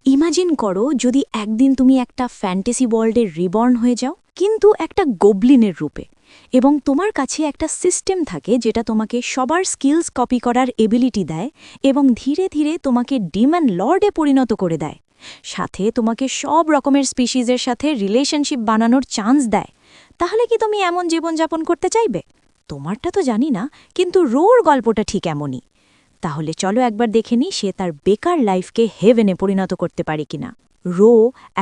Imagine করো যদি একদিন তুমি একটা ফ্যান্টাসি ওয়ার্ল্ডের রিবর্ন হয়ে যাও, কিন্তু একটা গোবলিনের রূপে, এবং তোমার কাছে একটা সিস্টেম থাকে যেটা তোমাকে সবার স্কিলস কপি করার এবিলিটি দেয় এবং ধীরে ধীরে তোমাকে ডিমন লর্ডে পরিণত করে দেয়, সাথে তোমাকে সব রকমের স্পিসিজের সাথে রিলেশনশিপ বানানোর চান্স দেয়। তাহলে কি তুমি এমন জীবনযাপন করতে চাইবে? তোমারটা তো জানি না, কিন্তু রোর গল্পটা ঠিক এমনই। তাহলে চলো একবার দেখে নিই সে তার বেকার লাইফকে হেভেনে পরিণত করতে পারে কিনা। রো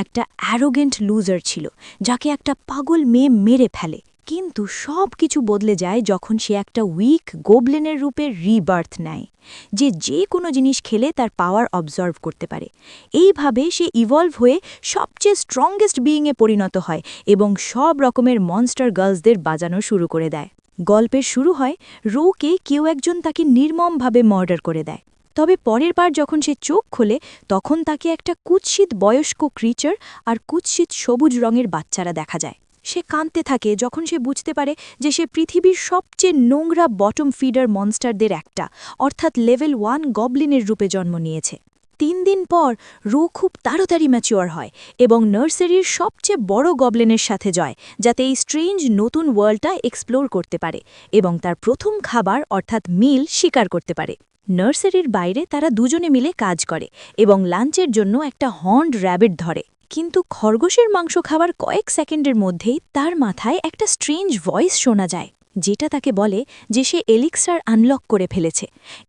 একটা অ্যারোগেন্ট লুজার ছিল, যাকে একটা পাগল মেয়ে মেরে ফেলে, কিন্তু সব কিছু বদলে যায় যখন সে একটা উইক গোবলিনের রূপে রিবার্থ নেয়, যে কোনো জিনিস খেলে তার পাওয়ার অবজার্ভ করতে পারে। এইভাবে সে ইভলভ হয়ে সবচেয়ে স্ট্রংগেস্ট বিইংয়ে পরিণত হয় এবং সব রকমের মনস্টার গার্লসদের বাজানো শুরু করে দেয়। গল্পের শুরু হয় রোকে কেউ একজন তাকে নির্মমভাবে মার্ডার করে দেয়। তবে পরের বার যখন সে চোখ খোলে, তখন তাকে একটা কুৎসিত বয়স্ক ক্রিচার আর কুৎসিত সবুজ রঙের বাচ্চারা দেখা যায়। সে কাঁদতে থাকে যখন সে বুঝতে পারে যে সে পৃথিবীর সবচেয়ে নোংরা বটম ফিডার মনস্টারদের একটা, অর্থাৎ লেভেল 1 গবলিনের রূপে জন্ম নিয়েছে। 3 দিন পর রো খুব তাড়াতাড়ি ম্যাচিওর হয় এবং নার্সারির সবচেয়ে বড় গবলিনের সাথে যায়, যাতে এই স্ট্রেঞ্জ নতুন ওয়ার্ল্ডটা এক্সপ্লোর করতে পারে এবং তার প্রথম খাবার অর্থাৎ মিল শিকার করতে পারে। নার্সারির বাইরে তারা দুজনে মিলে কাজ করে এবং লাঞ্চের জন্য একটা হর্নড র্যাবিট ধরে, কিন্তু খরগোশের মাংস খাবার কয়েক সেকেন্ডের মধ্যেই তার মাথায় একটা স্ট্রেঞ্জ ভয়েস শোনা যায়, যেটা তাকে বলে যে সে এলিক্সার আনলক করে ফেলেছে,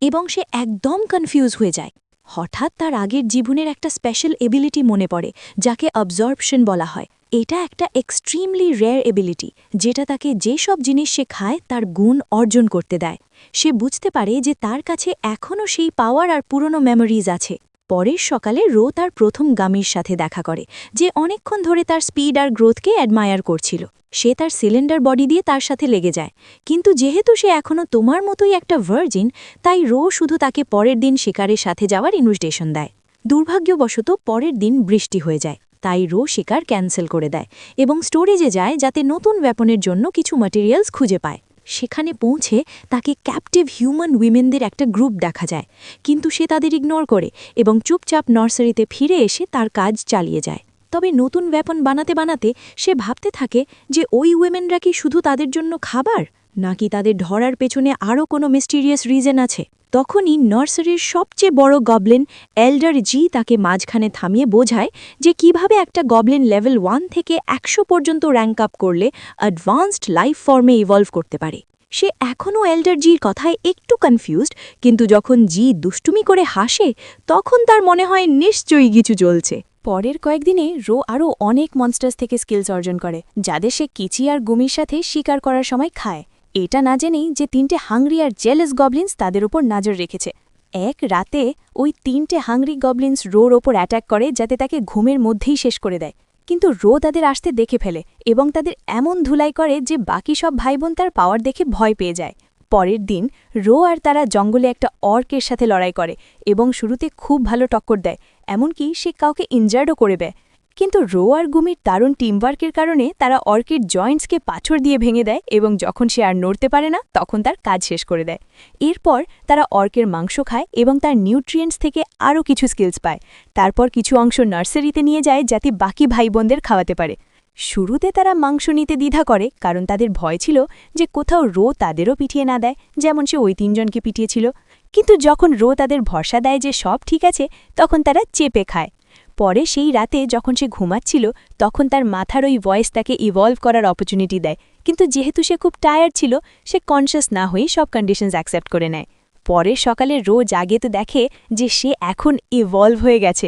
এবং সে একদম কনফিউজ হয়ে যায়। হঠাৎ তার আগের জীবনের একটা স্পেশাল এবিলিটি মনে পড়ে, যাকে অবজর্পশন বলা হয়। এটা একটা এক্সট্রিমলি রেয়ার এবিলিটি, যেটা তাকে যেসব জিনিস সে খায় তার গুণ অর্জন করতে দেয়। সে বুঝতে পারে যে তার কাছে এখনও সেই পাওয়ার আর পুরনো মেমোরিজ আছে। পরের সকালে রো তার প্রথম গামির সাথে দেখা করে, যে অনেকক্ষণ ধরে তার স্পিড আর গ্রোথকে অ্যাডমায়ার করছিল। সে তার সিলিন্ডার বডি দিয়ে তার সাথে লেগে যায়, কিন্তু যেহেতু সে এখনও তোমার মতোই একটা ভার্জিন, তাই রো শুধু তাকে পরের দিন শিকারের সাথে যাওয়ার ইনভিটেশন দেয়। দুর্ভাগ্যবশত পরের দিন বৃষ্টি হয়ে যায়, তাই রো শিকার ক্যান্সেল করে দেয় এবং স্টোরেজে যায় যাতে নতুন ওয়েপনের জন্য কিছু ম্যাটেরিয়ালস খুঁজে পায়। সেখানে পৌঁছে তাকে ক্যাপটিভ হিউম্যান উইমেনদের একটা গ্রুপ দেখা যায়, কিন্তু সে তাদের ইগনোর করে এবং চুপচাপ নার্সারিতে ফিরে এসে তার কাজ চালিয়ে যায়। তবে নতুন ওয়েপন বানাতে বানাতে সে ভাবতে থাকে যে ওই উইমেনরা কি শুধু তাদের জন্য খাবার, নাকি তাদের ধরার পেছনে আরও কোনো মিস্টিরিয়াস রিজন আছে। তখনই নার্সারির সবচেয়ে বড় গবলিন এল্ডার জি তাকে মাঝখানে থামিয়ে বোঝায় যে কিভাবে একটা গবলিন লেভেল 1 থেকে 100 পর্যন্ত র্যাঙ্ক আপ করলে অ্যাডভান্সড লাইফ ফর্মে ইভলভ করতে পারে। সে এখনও এল্ডার জির কথায় একটু কনফিউজড, কিন্তু যখন জি দুষ্টুমি করে হাসে, তখন তার মনে হয় নিশ্চয়ই কিছু চলছে। পরের কয়েকদিনে রো আরও অনেক মনস্টার্স থেকে স্কিলস অর্জন করে, যাদের সে কিচি আর গুমির সাথে শিকার করার সময় খায়। এটা না জেনেই যে 3টে হাংরি আর জেলাস গবলিন্স তাদের উপর নজর রেখেছে। এক রাতে ওই 3টে হাংরি গবলিন্স রোর ওপর অ্যাটাক করে, যাতে তাকে ঘুমের মধ্যেই শেষ করে দেয়। কিন্তু রো তাদের আসতে দেখে ফেলে এবং তাদের এমন ধুলাই করে যে বাকি সব ভাইবোন তার পাওয়ার দেখে ভয় পেয়ে যায়। পরের দিন রো আর তারা জঙ্গলে একটা অর্কের সাথে লড়াই করে এবং শুরুতে খুব ভালো টক্কর দেয়, এমনকি সে কাউকে ইনজার্ডও করে দেয়। কিন্তু রো আর গুমির দারুণ টিমওয়ার্কের কারণে তারা অর্কের জয়েন্টসকে পাথর দিয়ে ভেঙে দেয় এবং যখন সে আর নড়তে পারে না, তখন তার কাজ শেষ করে দেয়। এরপর তারা অর্কের মাংস খায় এবং তার নিউট্রিয়েন্টস থেকে আরও কিছু স্কিলস পায়। তারপর কিছু অংশ নার্সারিতে নিয়ে যায় যাতে বাকি ভাইবোনদের খাওয়াতে পারে। শুরুতে তারা মাংস নিতে দ্বিধা করে, কারণ তাদের ভয় ছিল যে কোথাও রো তাদেরও পিটিয়ে না দেয়, যেমন সে ওই 3জনকে পিটিয়েছিল। কিন্তু যখন রো তাদের ভরসা দেয় যে সব ঠিক আছে, তখন তারা চেপে খায়। পরে সেই রাতে যখন সে ঘুমাচ্ছিল, তখন তার মাথার ওই ভয়েস তাকে ইভলভ করার অপরচুনিটি দেয়, কিন্তু যেহেতু সে খুব টায়ার্ড ছিল, সে কনশাস না হয়ে সব কন্ডিশনস অ্যাকসেপ্ট করে নেয়। পরের সকালে রো জাগে তো দেখে যে সে এখন ইভলভ হয়ে গেছে,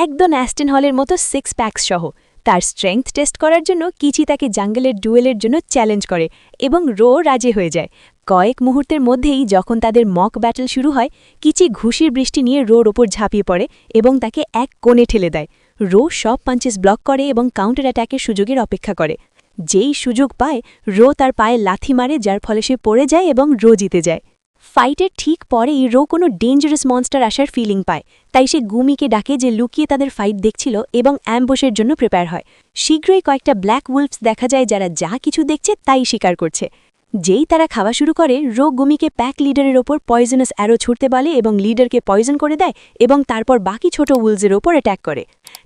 একদম অ্যাস্টেন হলের মতো 6 প্যাক্স সহ। তার স্ট্রেংথ টেস্ট করার জন্য কিচি তাকে জাঙ্গলের ডুয়েলের জন্য চ্যালেঞ্জ করে এবং রো রাজি হয়ে যায়। কয়েক মুহূর্তের মধ্যেই যখন তাদের মক ব্যাটল শুরু হয়, কিচি ঘুষির বৃষ্টি নিয়ে রোর ওপর ঝাঁপিয়ে পড়ে এবং তাকে এক কোণে ঠেলে দেয়। রো সব পাঞ্চেস ব্লক করে এবং কাউন্টার অ্যাটাকের সুযোগের অপেক্ষা করে। যেই সুযোগ পায়, রো তার পায়ে লাথি মারে, যার ফলে সে পড়ে যায় এবং রো জিতে যায়। ফাইটের ঠিক পরেই রো কোনো ডেঞ্জারাস মনস্টার আসার ফিলিং পায়, তাই সে গুমিকে ডাকে যে লুকিয়ে তাদের ফাইট দেখছিল এবং অ্যাম্বুশের জন্য প্রিপেয়ার হয়। শীঘ্রই কয়েকটা ব্ল্যাক উলফস দেখা যায়, যারা যা কিছু দেখছে তাই শিকার করছে। যেই তারা খাওয়া শুরু করে, রো গুমিকে প্যাক লিডারের ওপর পয়জনাস অ্যারো ছুটতে বলে এবং লিডারকে পয়জন করে দেয় এবং তারপর বাকি ছোট উলসের ওপর অ্যাট্যাক করে।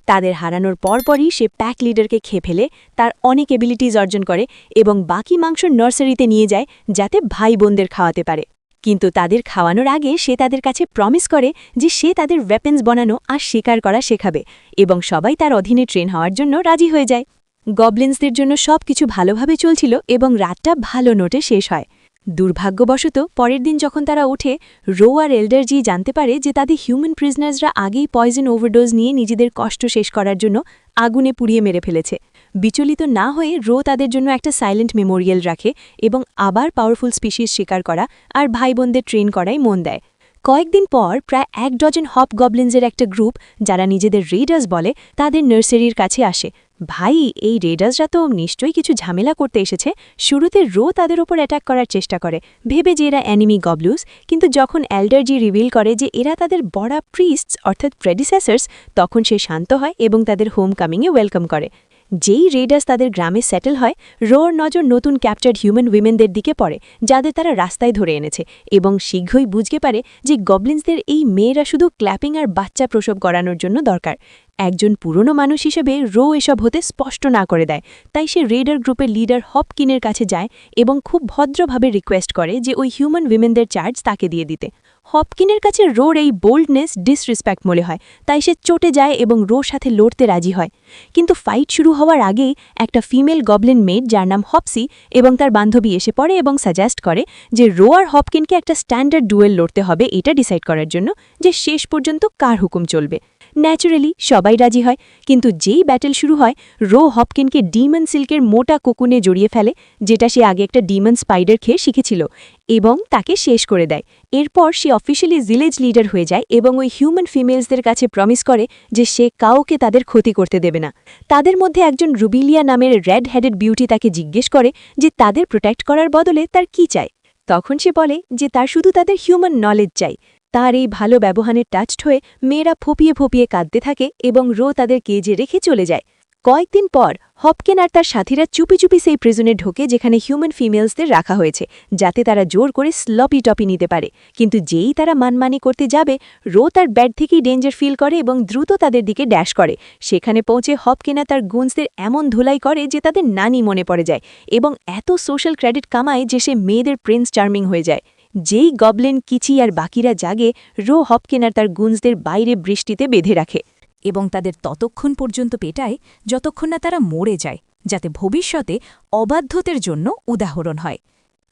তাদের হারানোর পরপরই সে প্যাক লিডারকে খেয়ে ফেলে, তার অনেক এবিলিটিজ অর্জন করে এবং বাকি মাংস নার্সারিতে নিয়ে যায় যাতে ভাই বোনদের খাওয়াতে পারে। কিন্তু তাদের খাওয়ানোর আগে সে তাদের কাছে প্রমিস করে যে সে তাদের ওয়েপন্স বানানো আর শিকার করা শেখাবে এবং সবাই তার অধীনে ট্রেন হওয়ার জন্য রাজি হয়ে যায়। গবলিন্সদের জন্য সবকিছু ভালোভাবে চলছিল এবং রাতটা ভালো নোটে শেষ হয়। দুর্ভাগ্যবশত পরের দিন যখন তারা ওঠে, রো আর এল্ডারজি জানতে পারে যে তাদের হিউম্যান প্রিজনার্সরা আগেই পয়জন ওভারডোজ নিয়ে নিজেদের কষ্ট শেষ করার জন্য আগুনে পুড়িয়ে মেরে ফেলেছে। বিচলিত না হয়ে রো তাদের জন্য একটা সাইলেন্ট মেমোরিয়াল রাখে এবং আবার পাওয়ারফুল স্পিসিস শিকার করা আর ভাই বোনদের ট্রেন করাই মন দেয়। কয়েকদিন পর প্রায় 1 ডজন হপ গবলিন্সের একটা গ্রুপ, যারা নিজেদের রেডার্স বলে, তাদের নার্সারির কাছে আসে। ভাই, এই রেডার্সরা তো নিশ্চয়ই কিছু ঝামেলা করতে এসেছে। শুরুতে রো তাদের ওপর অ্যাটাক করার চেষ্টা করে, ভেবে যে এরা অ্যানিমি গবলুস, কিন্তু যখন এল্ডারজি রিভিল করে যে এরা তাদের বড়া প্রিস্টস অর্থাৎ প্রেডিসেসর্স, তখন সে শান্ত হয় এবং তাদের হোম কামিংয়ে ওয়েলকাম করে। যেই রেডার্স তাদের গ্রামে সেটেল হয়, রোর নজর নতুন ক্যাপচার্ড হিউম্যান উইমেনদের দিকে পড়ে, যাদের তারা রাস্তায় ধরে এনেছে, এবং শীঘ্রই বুঝতে পারে যে গবলিন্সদের এই মেয়েরা শুধু ক্ল্যাপিং আর বাচ্চা প্রসব করানোর জন্য দরকার। একজন পুরনো মানুষ হিসেবে রো এসব হতে স্পষ্ট না করে দেয়, তাই সে রেডার গ্রুপের লিডার হপকিনের কাছে যায় এবং খুব ভদ্রভাবে রিকোয়েস্ট করে যে ওই হিউম্যান উইমেনদের চার্জ তাকে দিয়ে দিতে। হপকিনের কাছে রোর এই বোল্ডনেস ডিসরেসপেক্ট মনে হয়, তাই সে চটে যায় এবং রোর সাথে লড়তে রাজি হয়। কিন্তু ফাইট শুরু হওয়ার আগেই একটা ফিমেল গবলিন মেড, যার নাম হপসি, এবং তার বান্ধবী এসে পড়ে এবং সাজেস্ট করে যে রো আর হপকিনকে একটা স্ট্যান্ডার্ড ডুয়েল লড়তে হবে, এটা ডিসাইড করার জন্য যে শেষ পর্যন্ত কার হুকুম চলবে। ন্যাচারালি সবাই রাজি হয়, কিন্তু যেই ব্যাটেল শুরু হয়, রো হপকিনকে ডিমন সিল্কের মোটা কোকুনে জড়িয়ে ফেলে, যেটা সে আগে একটা ডিমন স্পাইডার খেয়ে শিখেছিল, এবং তাকে শেষ করে দেয়। এরপর সে অফিসিয়ালি ভিলেজ লিডার হয়ে যায় এবং ওই হিউম্যান ফিমেলসদের কাছে প্রমিস করে যে সে কাউকে তাদের ক্ষতি করতে দেবে না। তাদের মধ্যে একজন রুবিলিয়া নামের রেড হেডেড বিউটি তাকে জিজ্ঞেস করে যে তাদের প্রোটেক্ট করার বদলে তার কি চাই। তখন সে বলে যে তার শুধু তাদের হিউম্যান নলেজ চাই। তার এই ভালো ব্যবহারে টাচড হয়ে মেয়েরা ফোপিয়ে ফোপিয়ে কাঁদতে থাকে এবং রো তাদের কেজে রেখে চলে যায়। কয়েকদিন পর হপকিন আর তার সাথীরা চুপি চুপি সেই প্রিজনে ঢোকে যেখানে হিউম্যান ফিমেলসদের রাখা হয়েছে, যাতে তারা জোর করে স্লপি টপি নিতে পারে। কিন্তু যেই তারা মানমানি করতে যাবে, রো তার ব্যাট থেকেই ডেঞ্জার ফিল করে এবং দ্রুত তাদের দিকে ড্যাশ করে। সেখানে পৌঁছে হপকিনা তার গুন্সদের এমন ধুলাই করে যে তাদের নানি মনে পড়ে যায় এবং এত সোশ্যাল ক্রেডিট কামায় যে সে মেয়েদের প্রিন্স চার্মিং হয়ে যায়। যেই গবলিন, কিচি আর বাকিরা জাগে, রো হপকিন আর তার গুন্সদের বাইরে বৃষ্টিতে বেঁধে রাখে এবং তাদের ততক্ষণ পর্যন্ত পেটায় যতক্ষণ না তারা মরে যায়, যাতে ভবিষ্যতে অবাধ্যতের জন্য উদাহরণ হয়।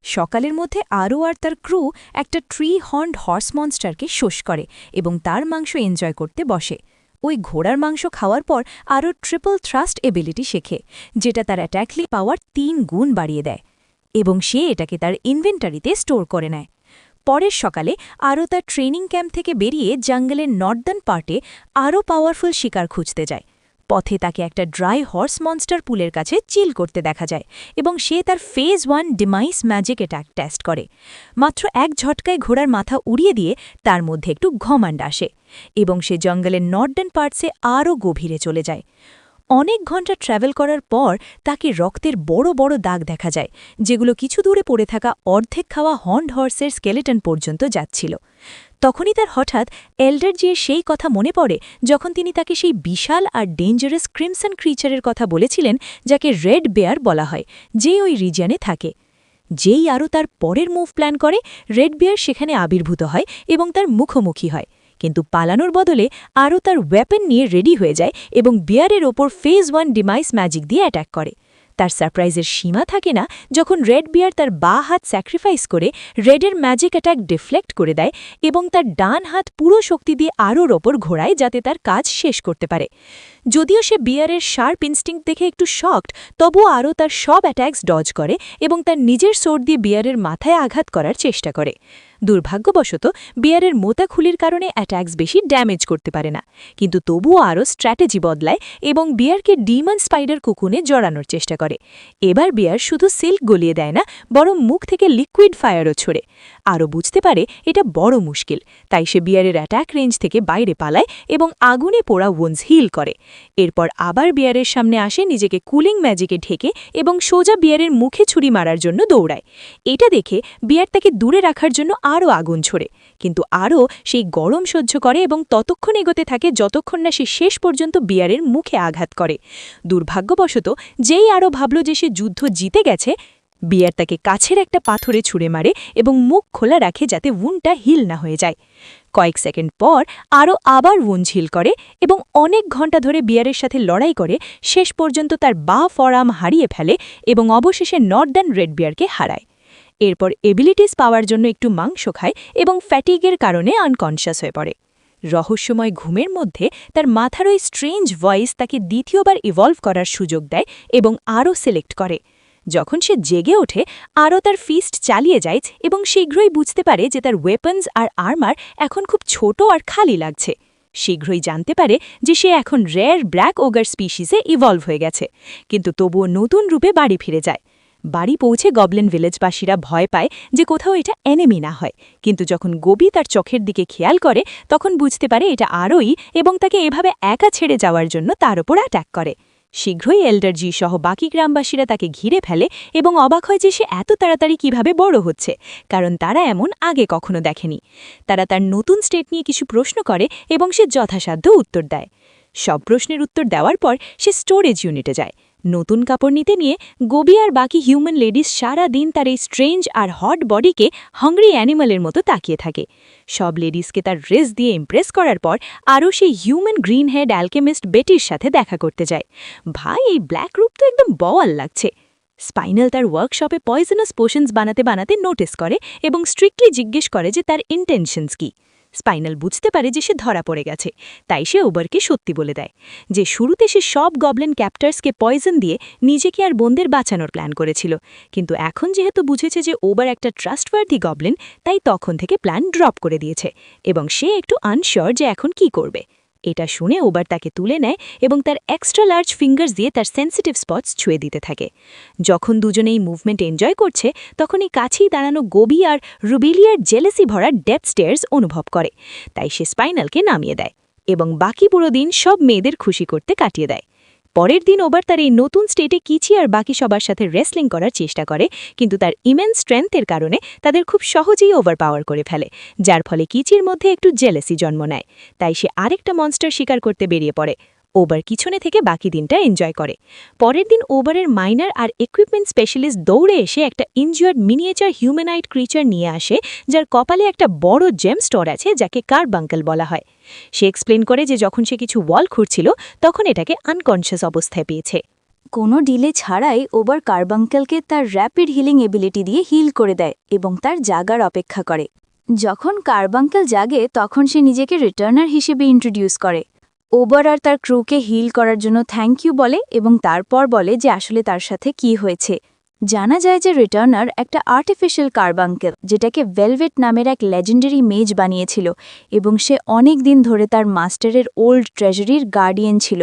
সকালের মধ্যে আরও আর তার ক্রু একটা ট্রি হর্নড হর্স মনস্টারকে শোষ করে এবং তার মাংস এনজয় করতে বসে। ওই ঘোড়ার মাংস খাওয়ার পর আরও ট্রিপল থ্রাস্ট এবিলিটি শেখে, যেটা তার অ্যাট্যাকলি পাওয়ার 3 গুণ বাড়িয়ে দেয়, এবং সে এটাকে তার ইনভেন্টারিতে স্টোর করে নেয়। পরের সকালে আরও তার ট্রেনিং ক্যাম্প থেকে বেরিয়ে জঙ্গলের নর্দার্ন পার্টে আরও পাওয়ারফুল শিকার খুঁজতে যায়। পথে তাকে একটা ড্রাই হর্স মনস্টার পুলের কাছে চিল করতে দেখা যায় এবং সে তার phase 1 demise magic attack test করে। মাত্র এক ঝটকায় ঘোড়ার মাথা উড়িয়ে দিয়ে তার মধ্যে একটু ঘমান্ড আসে এবং সে জঙ্গলের নর্দার্ন পার্টসে আরও গভীরে চলে যায়। অনেক ঘন্টা ট্র্যাভেল করার পর তাকে রক্তের বড় বড় দাগ দেখা যায়, যেগুলো কিছু দূরে পড়ে থাকা অর্ধেক খাওয়া হর্নড হর্সের স্কেলেটন পর্যন্ত যাচ্ছিল। তখনই তার হঠাৎ এল্ডারজির সেই কথা মনে পড়ে যখন তিনি তাকে সেই বিশাল আর ডেঞ্জারাস ক্রিমসন ক্রিচারের কথা বলেছিলেন, যাকে রেড বেয়ার বলা হয়, যে ওই রিজিয়নে থাকে। যেই আরও তার পরের মুভ প্ল্যান করে, রেড বেয়ার সেখানে আবির্ভূত হয় এবং তার মুখোমুখি হয়, কিন্তু পালানোর বদলে আরও তার ওয়েপন নিয়ে রেডি হয়ে যায় এবং বিয়ারের ওপর ফেজ 1 ডিমাইস ম্যাজিক দিয়ে অ্যাটাক করে। তার সারপ্রাইজের সীমা থাকে না যখন রেড বিয়ার তার বাঁ হাত স্যাক্রিফাইস করে রেডের ম্যাজিক অ্যাটাক ডিফ্লেক্ট করে দেয় এবং তার ডান হাত পুরো শক্তি দিয়ে আরোর ওপর ঘোরায় যাতে তার কাজ শেষ করতে পারে। যদিও সে বিয়ারের শার্প ইনস্টিংক্ট দেখে একটু শকড, তবুও আরও তার সব অ্যাট্যাক্স ডজ করে এবং তার নিজের সোর্ড দিয়ে বিয়ারের মাথায় আঘাত করার চেষ্টা করে। দুর্ভাগ্যবশত বিয়ারের মোটা খুলির কারণে অ্যাটাক্স বেশি ড্যামেজ করতে পারে না, কিন্তু তবুও আরও স্ট্র্যাটেজি বদলায় এবং বিয়ারকে ডিমন স্পাইডার কুকুনে জড়ানোর চেষ্টা করে। এবার বিয়ার শুধু সিল্ক গলিয়ে দেয় না, বরং মুখ থেকে লিকুইড ফায়ারও ছোড়ে। আরও বুঝতে পারে এটা বড় মুশকিল, তাই সে বিয়ারের অ্যাটাক রেঞ্জ থেকে বাইরে পালায় এবং আগুনে পোড়া ওয়ুন্ডস হিল করে। এরপর আবার বিয়ারের সামনে আসে, নিজেকে কুলিং ম্যাজিকে ঢেকে এবং সোজা বিয়ারের মুখে ছুরি মারার জন্য দৌড়ায়। এটা দেখে বিয়ার তাকে দূরে রাখার জন্য আরও আগুন ছোড়ে, কিন্তু আরও সেই গরম সহ্য করে এবং ততক্ষণ এগোতে থাকে যতক্ষণ না সে শেষ পর্যন্ত বিয়ারের মুখে আঘাত করে। দুর্ভাগ্যবশত যেই আরও ভাবল যে সে যুদ্ধ জিতে গেছে, বিয়ার তাকে কাছের একটা পাথরে ছুঁড়ে মারে এবং মুখ খোলা রাখে যাতে ওয়ুন্ডটা হিল না হয়ে যায়। কয়েক সেকেন্ড পর আরও আবার ওয়ুন্ড হিল করে এবং অনেক ঘন্টা ধরে বিয়ারের সাথে লড়াই করে শেষ পর্যন্ত তার ফরআর্ম হারিয়ে ফেলে এবং অবশেষে নর্দার্ন রেড বিয়ারকে হারায়। এরপর এবিলিটিস পাওয়ার জন্য একটু মাংস খায় এবং ফ্যাটিগের কারণে আনকনশাস হয়ে পড়ে। রহস্যময় ঘুমের মধ্যে তার মাথার ওই স্ট্রেঞ্জ ভয়েস তাকে দ্বিতীয়বার ইভলভ করার সুযোগ দেয় এবং আরও সিলেক্ট করে। যখন সে জেগে ওঠে, আরও তার ফিস্ট চালিয়ে যায় এবং শীঘ্রই বুঝতে পারে যে তার ওয়েপন্স আর আর্মার এখন খুব ছোট আর খালি লাগছে। শীঘ্রই জানতে পারে যে সে এখন রেয়ার ব্ল্যাক ওগার স্পিসিসে ইভলভ হয়ে গেছে, কিন্তু তবুও নতুন রূপে বাড়ি ফিরে যায়। বাড়ি পৌঁছে গবলিন ভিলেজবাসীরা ভয় পায় যে কোথাও এটা এনিমি না হয়, কিন্তু যখন গোবি তার চোখের দিকে খেয়াল করে তখন বুঝতে পারে এটা আরোই এবং তাকে এভাবে একা ছেড়ে যাওয়ার জন্য তার ওপর অ্যাটাক করে। শীঘ্রই এল্ডার জি সহ বাকি গ্রামবাসীরা তাকে ঘিরে ফেলে এবং অবাক হয় যে সে এত তাড়াতাড়ি কিভাবে বড় হচ্ছে, কারণ তারা এমন আগে কখনো দেখেনি। তারা তার নতুন স্টেট নিয়ে কিছু প্রশ্ন করে এবং সে যথাসাধ্য উত্তর দেয়। সব প্রশ্নের উত্তর দেওয়ার পর সে স্টোরেজ ইউনিটে যায়। নতুন কাপড় নিতে নিয়ে গোবি আর বাকি হিউম্যান লেডিস সারা দিন তার এই স্ট্রেঞ্জ আর হট বডিকে হাংরি অ্যানিমালের মতো তাকিয়ে থাকে। সব লেডিসকে তার ড্রেস দিয়ে ইমপ্রেস করার পর আরও সেই হিউম্যান গ্রিন হেড অ্যালকেমিস্ট বেটির সাথে দেখা করতে যায়। ভাই, এই ব্ল্যাক রূপ তো একদম বওয়াল লাগছে। স্পাইনাল তার ওয়ার্কশপে পয়জনাস পোশনস বানাতে বানাতে নোটিস করে এবং স্ট্রিক্টলি জিজ্ঞেস করে যে তার ইন্টেনশনস কী। স্পাইনাল বুঝতে পারে যে সে ধরা পড়ে গেছে, তাই সে ওবারকে সত্যি বলে দেয় যে শুরুতে সে সব গবলিন ক্যাপ্টার্সকে পয়জন দিয়ে নিজেকে আর বোনদের বাঁচানোর প্ল্যান করেছিল, কিন্তু এখন যেহেতু বুঝেছে যে ওবার একটা ট্রাস্টওয়ার্দি গবলিন, তাই তখন থেকে প্ল্যান ড্রপ করে দিয়েছে এবং সে একটু আনশিওর যে এখন কি করবে। এটা শুনে ওবার তাকে তুলে নেয় এবং তার এক্সট্রা লার্জ ফিঙ্গার্স দিয়ে তার সেন্সিটিভ স্পটস ছুঁয়ে দিতে থাকে। যখন দুজনেই মুভমেন্ট এনজয় করছে, তখন এই কাছেই দাঁড়ানো গোবি আর রুবেলিয়ার জেলেসি ভরা ডেপথ স্টেয়ার্স অনুভব করে, তাই সে স্পাইনালকে নামিয়ে দেয় এবং বাকি পুরো দিন সব মেয়েদের খুশি করতে কাটিয়ে দেয়। পরের দিন ওবার তার এই নতুন স্টেটে কিচি আর বাকি সবার সাথে রেসলিং করার চেষ্টা করে, কিন্তু তার ইমেন্স স্ট্রেংথের কারণে তাদের খুব সহজেই ওভারপাওয়ার করে ফেলে, যার ফলে কিচির মধ্যে একটু জেলেসি জন্ম নেয়। তাই সে আরেকটা মনস্টার শিকার করতে বেরিয়ে পড়ে। ওবার পিছনে থেকে বাকি দিনটা এনজয় করে। পরের দিন ওবারের মাইনার আর ইকুইপমেন্ট স্পেশালিস্ট দৌড়ে এসে একটা ইনজিওর্ড মিনিয়েচার হিউম্যানয়েড ক্রিচার নিয়ে আসে, যার কপালে একটা বড় জেম স্টোর আছে যাকে কারবাঙ্কেল বলা হয়। সে এক্সপ্লেন করে যে যখন সে কিছু ওয়াল খুঁড়ছিল তখন এটাকে আনকনশিয়াস অবস্থায় পেয়েছে। কোনো ডিলে ছাড়াই ওবার কারবাঙ্কেলকে তার র্যাপিড হিলিং এবিলিটি দিয়ে হিল করে দেয় এবং তার জাগার অপেক্ষা করে। যখন কারবাঙ্কেল জাগে তখন সে নিজেকে রিটার্নার হিসেবে ইন্ট্রোডিউস করে। ওবার আর তার ক্রুকে হিল করার জন্য থ্যাংক ইউ বলে এবং তারপর বলে যে আসলে তার সাথে কি হয়েছে। জানা যায় যে রিটার্নার একটা আর্টিফিশিয়াল কারবাঙ্কেল, যেটাকে ভেলভেট নামের এক লেজেন্ডারি মেজ বানিয়েছিল এবং সে অনেক দিন ধরে তার মাস্টারের ওল্ড ট্রেজারির গার্ডিয়ান ছিল।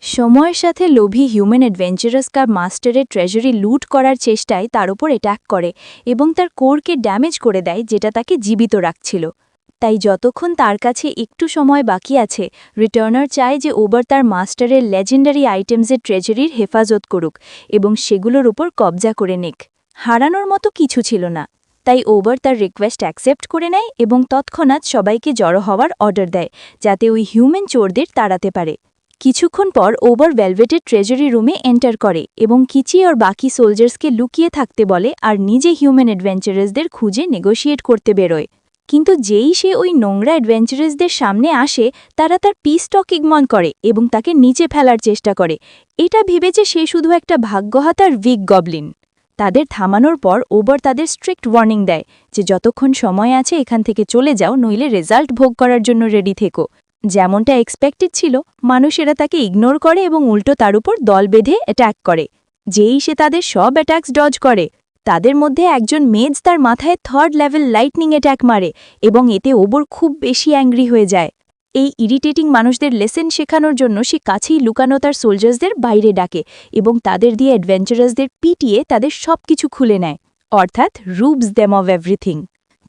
সময়ের সাথে লোভী হিউম্যান অ্যাডভেঞ্চারাস কার মাস্টারের ট্রেজারি লুট করার চেষ্টায় তার উপর অ্যাটাক করে এবং তার কোরকে ড্যামেজ করে দেয়, যেটা তাকে জীবিত রাখছিল। তাই যতক্ষণ তার কাছে একটু সময় বাকি আছে, রিটার্নার চায় যে ওবার তার মাস্টারের লেজেন্ডারি আইটেমসের ট্রেজারির হেফাজত করুক এবং সেগুলোর উপর কবজা করে নিক। হারানোর মতো কিছু ছিল না, তাই ওবার তার রিকোয়েস্ট অ্যাকসেপ্ট করে নেয় এবং তৎক্ষণাৎ সবাইকে জড়ো হওয়ার অর্ডার দেয়, যাতে ওই হিউম্যান চোরদের তাড়াতে পারে। কিছুক্ষণ পর ওবার ভেলভেটের ট্রেজারি রুমে এন্টার করে এবং কিচি আর বাকি সোলজার্সকে লুকিয়ে থাকতে বলে আর নিজে হিউম্যান অ্যাডভেঞ্চারাসদের খুঁজে নেগোশিয়েট করতে বেরোয়। কিন্তু যেই সে ওই নোংরা অ্যাডভেঞ্চারাসদের সামনে আসে, তারা তার পিস টক ইগমন করে এবং তাকে নিচে ফেলার চেষ্টা করে। এটা ভেবেছে সে শুধু একটা ভাগ্যহাতার উইক গবলিন। তাদের থামানোর পর ওবার তাদের স্ট্রিক্ট ওয়ার্নিং দেয় যে যতক্ষণ সময় আছে এখান থেকে চলে যাও, নইলে রেজাল্ট ভোগ করার জন্য রেডি থেকো। যেমনটা এক্সপেক্টেড ছিল, মানুষেরা তাকে ইগনোর করে এবং উল্টো তার উপর দল বেঁধে অ্যাটাক করে। যেই সে তাদের সব অ্যাটাকস ডজ করে, তাদের মধ্যে একজন মেজ তার মাথায় 3rd লেভেল লাইটনিং অ্যাটাক মারে এবং এতে ওবর খুব বেশি অ্যাংরি হয়ে যায়। এই ইরিটেটিং মানুষদের লেসেন শেখানোর জন্য সে কাছেই লুকানো তার সোলজার্সদের বাইরে ডাকে এবং তাদের দিয়ে অ্যাডভেঞ্চারাসদের পিটিয়ে তাদের সবকিছু খুলে নেয়, অর্থাৎ রুবস দেম অফ এভরিথিং।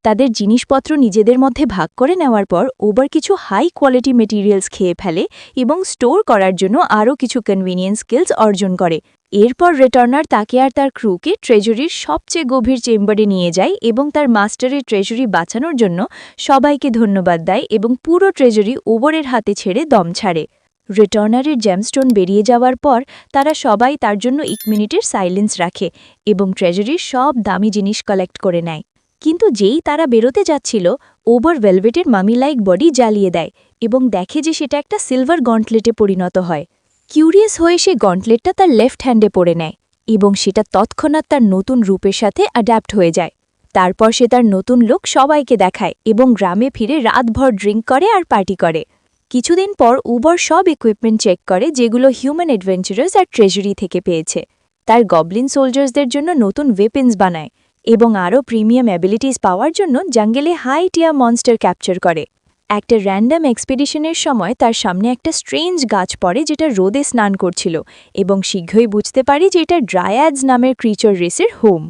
তাদের জিনিসপত্র নিজেদের মধ্যে ভাগ করে নেওয়ার পর ওবার কিছু হাই কোয়ালিটি মেটেরিয়ালস খেয়ে ফেলে এবং স্টোর করার জন্য আরও কিছু কনভিনিয়েন্স স্কিলস অর্জন করে। এরপর রিটার্নার তাকে আর তার ক্রুকে ট্রেজরির সবচেয়ে গভীর চেম্বারে নিয়ে যায় এবং তার মাস্টারের ট্রেজরি বাঁচানোর জন্য সবাইকে ধন্যবাদ দেয় এবং পুরো ট্রেজরি ওবরের হাতে ছেড়ে দম ছাড়ে। রিটার্নারের জ্যামস্টোন বেরিয়ে যাওয়ার পর তারা সবাই তার জন্য 1 মিনিটের সাইলেন্স রাখে এবং ট্রেজরির সব দামি জিনিস কালেক্ট করে নেয়। কিন্তু যেই তারা বেরোতে যাচ্ছিল, ওবর ভেলভেটের মামি লাইক বডি জ্বালিয়ে দেয় এবং দেখে যে সেটা একটা সিলভার গন্টলেটে পরিণত হয়। কিউরিয়াস হয়ে সে গন্টলেটটা তার লেফট হ্যান্ডে পরে নেয় এবং সেটা তৎক্ষণাৎ তার নতুন রূপের সাথে অ্যাডাপ্ট হয়ে যায়। তারপর সে তার নতুন লুক সবাইকে দেখায় এবং গ্রামে ফিরে রাতভর ড্রিঙ্ক করে আর পার্টি করে। কিছুদিন পর উবর সব ইকুইপমেন্ট চেক করে যেগুলো হিউম্যান অ্যাডভেঞ্চারার্স আর ট্রেজরি থেকে পেয়েছে। তার গবলিন সোলজার্সদের জন্য নতুন ওয়েপেন্স বানায় এবং আরও প্রিমিয়াম অ্যাবিলিটিস পাওয়ার জন্য জঙ্গলে হাই টিয়ার মনস্টার ক্যাপচার করে। একটা র্যান্ডম এক্সপেডিশনের সময় তার সামনে একটা স্ট্রেঞ্জ গাছ পড়ে যেটা রোদে স্নান করছিল এবং শীঘ্রই বুঝতে পারি যে এটা ড্রায়াডস নামের ক্রিচার রেসের হোম।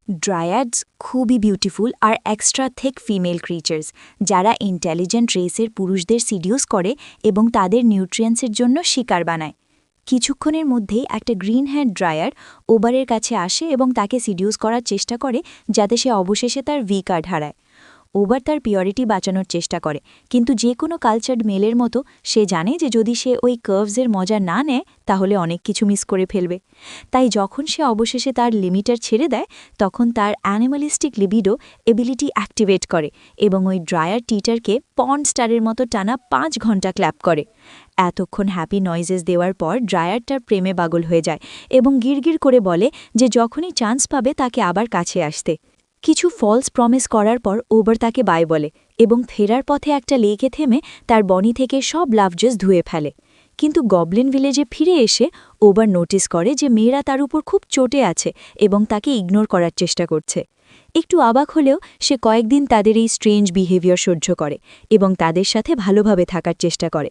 ড্রায়াডস খুবই বিউটিফুল আর এক্সট্রা থেক ফিমেল ক্রিচার্স, যারা ইন্টেলিজেন্ট রেসের পুরুষদের সিডিউস করে এবং তাদের নিউট্রিয়েন্টসের জন্য শিকার বানায়। কিছুক্ষণের মধ্যেই একটা গ্রিন হ্যান্ড ড্রায়ার ওবারের কাছে আসে এবং তাকে সিডিউস করার চেষ্টা করে যাতে সে অবশেষে তার ভি কার্ড হারায়। ওবার তার পিওরিটি বাঁচানোর চেষ্টা করে, কিন্তু যে কোনো কালচার্ড মেলের মতো সে জানে যে যদি সে ওই কার্ভসের মজা না নেয় তাহলে অনেক কিছু মিস করে ফেলবে। তাই যখন সে অবশেষে তার লিমিটার ছেড়ে দেয় তখন তার অ্যানিমালিস্টিক লিবিডো এবিলিটি অ্যাক্টিভেট করে এবং ওই ড্রায়ার টিটারকে পন্ড স্টারের মতো টানা 5 ঘন্টা ক্ল্যাপ করে। এতক্ষণ হ্যাপি নয়েজেস দেওয়ার পর ড্রায়ারটার প্রেমে পাগল হয়ে যায় এবং গিরগির করে বলে যে যখনই চান্স পাবে তাকে আবার কাছে আসতে। কিছু ফলস প্রমিস করার পর ওবার তাকে বাই বলে এবং ফেরার পথে একটা লেকে থেমে তার বনি থেকে সব লাভজেস ধুয়ে ফেলে। কিন্তু গবলিন ভিলেজে ফিরে এসে ওবার নোটিস করে যে মেয়েরা তার উপর খুব চটে আছে এবং তাকে ইগনোর করার চেষ্টা করছে। একটু অবাক হলেও সে কয়েকদিন তাদের এই স্ট্রেঞ্জ বিহেভিয়ার সহ্য করে এবং তাদের সাথে ভালোভাবে থাকার চেষ্টা করে।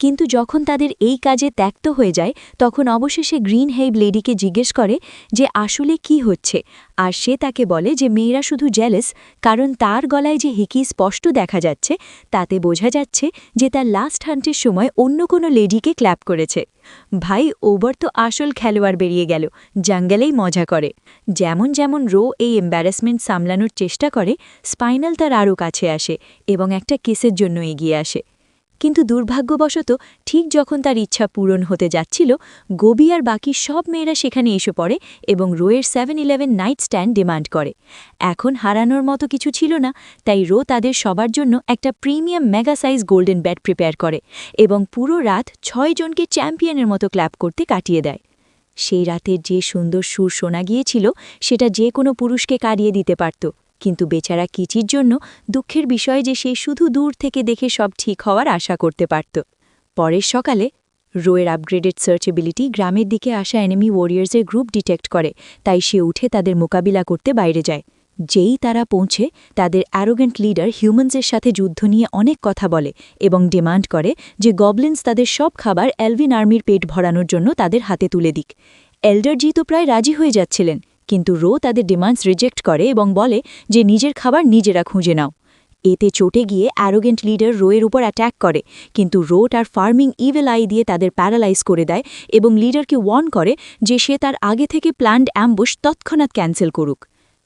কিন্তু যখন তাদের এই কাজে ত্যক্ত হয়ে যায় তখন অবশেষে গ্রিন হেইব লেডিকে জিজ্ঞেস করে যে আসলে কি হচ্ছে, আর সে তাকে বলে যে মেয়েরা শুধু জেলাস কারণ তার গলায় যে হিকি স্পষ্ট দেখা যাচ্ছে তাতে বোঝা যাচ্ছে যে তার লাস্ট হান্টের সময় অন্য কোনো লেডিকে ক্ল্যাপ করেছে। ভাই, ওবার তো আসল খেলোয়াড় বেরিয়ে গেল, জঙ্গলেই মজা করে। যেমন যেমন রো এই এম্বারাসমেন্ট সামলানোর চেষ্টা করে, স্পাইনাল তার আরও কাছে আসে এবং একটা কেসের জন্য এগিয়ে আসে। কিন্তু দুর্ভাগ্যবশত ঠিক যখন তার ইচ্ছা পূরণ হতে যাচ্ছিল, গোবি আর বাকি সব মেয়েরা সেখানে এসে পড়ে এবং রোয়ের 7-11 নাইট স্ট্যান্ড ডিমান্ড করে। এখন হারানোর মতো কিছু ছিল না, তাই রো তাদের সবার জন্য একটা premium mega size golden bat prepare করে এবং পুরো রাত 6 জনকে চ্যাম্পিয়নের মতো ক্ল্যাপ করতে কাটিয়ে দেয়। সেই রাতের যে সুন্দর সুর শোনা গিয়েছিল সেটা যে কোনো পুরুষকে কারিয়ে দিতে পারত, কিন্তু বেচারা কিচির জন্য দুঃখের বিষয় যে সে শুধু দূর থেকে দেখে সব ঠিক হওয়ার আশা করতে পারত। পরের সকালে রোয়ের আপগ্রেডেড সার্চেবিলিটি গ্রামের দিকে আসা এনিমি ওয়ারিয়ার্সের গ্রুপ ডিটেক্ট করে, তাই সে উঠে তাদের মোকাবিলা করতে বাইরে যায়। যেই তারা পৌঁছে তাদের অ্যারোগেন্ট লিডার হিউম্যানসের সাথে যুদ্ধ নিয়ে অনেক কথা বলে এবং ডিমান্ড করে যে গবলিনস তাদের সব খাবার এলভিন আর্মির পেট ভরানোর জন্য তাদের হাতে তুলে দিক। এল্ডার জি তো প্রায় রাজি হয়ে যাচ্ছিলেন, কিন্তু রো তাদের ডিমান্ডস রিজেক্ট করে এবং বলে যে নিজের খাবার নিজেরা খুঁজে নাও। এতে চটে গিয়ে অ্যারোগেন্ট লিডার রোয়ের উপর অ্যাট্যাক করে, কিন্তু রো তার ফার্মিং ইভেল আই দিয়ে তাদের প্যারালাইজ করে দেয় এবং লিডারকে ওয়ার্ন করে যে সে তার আগে থেকে প্ল্যান্ড অ্যাম্বুশ তৎক্ষণাৎ ক্যান্সেল করুক।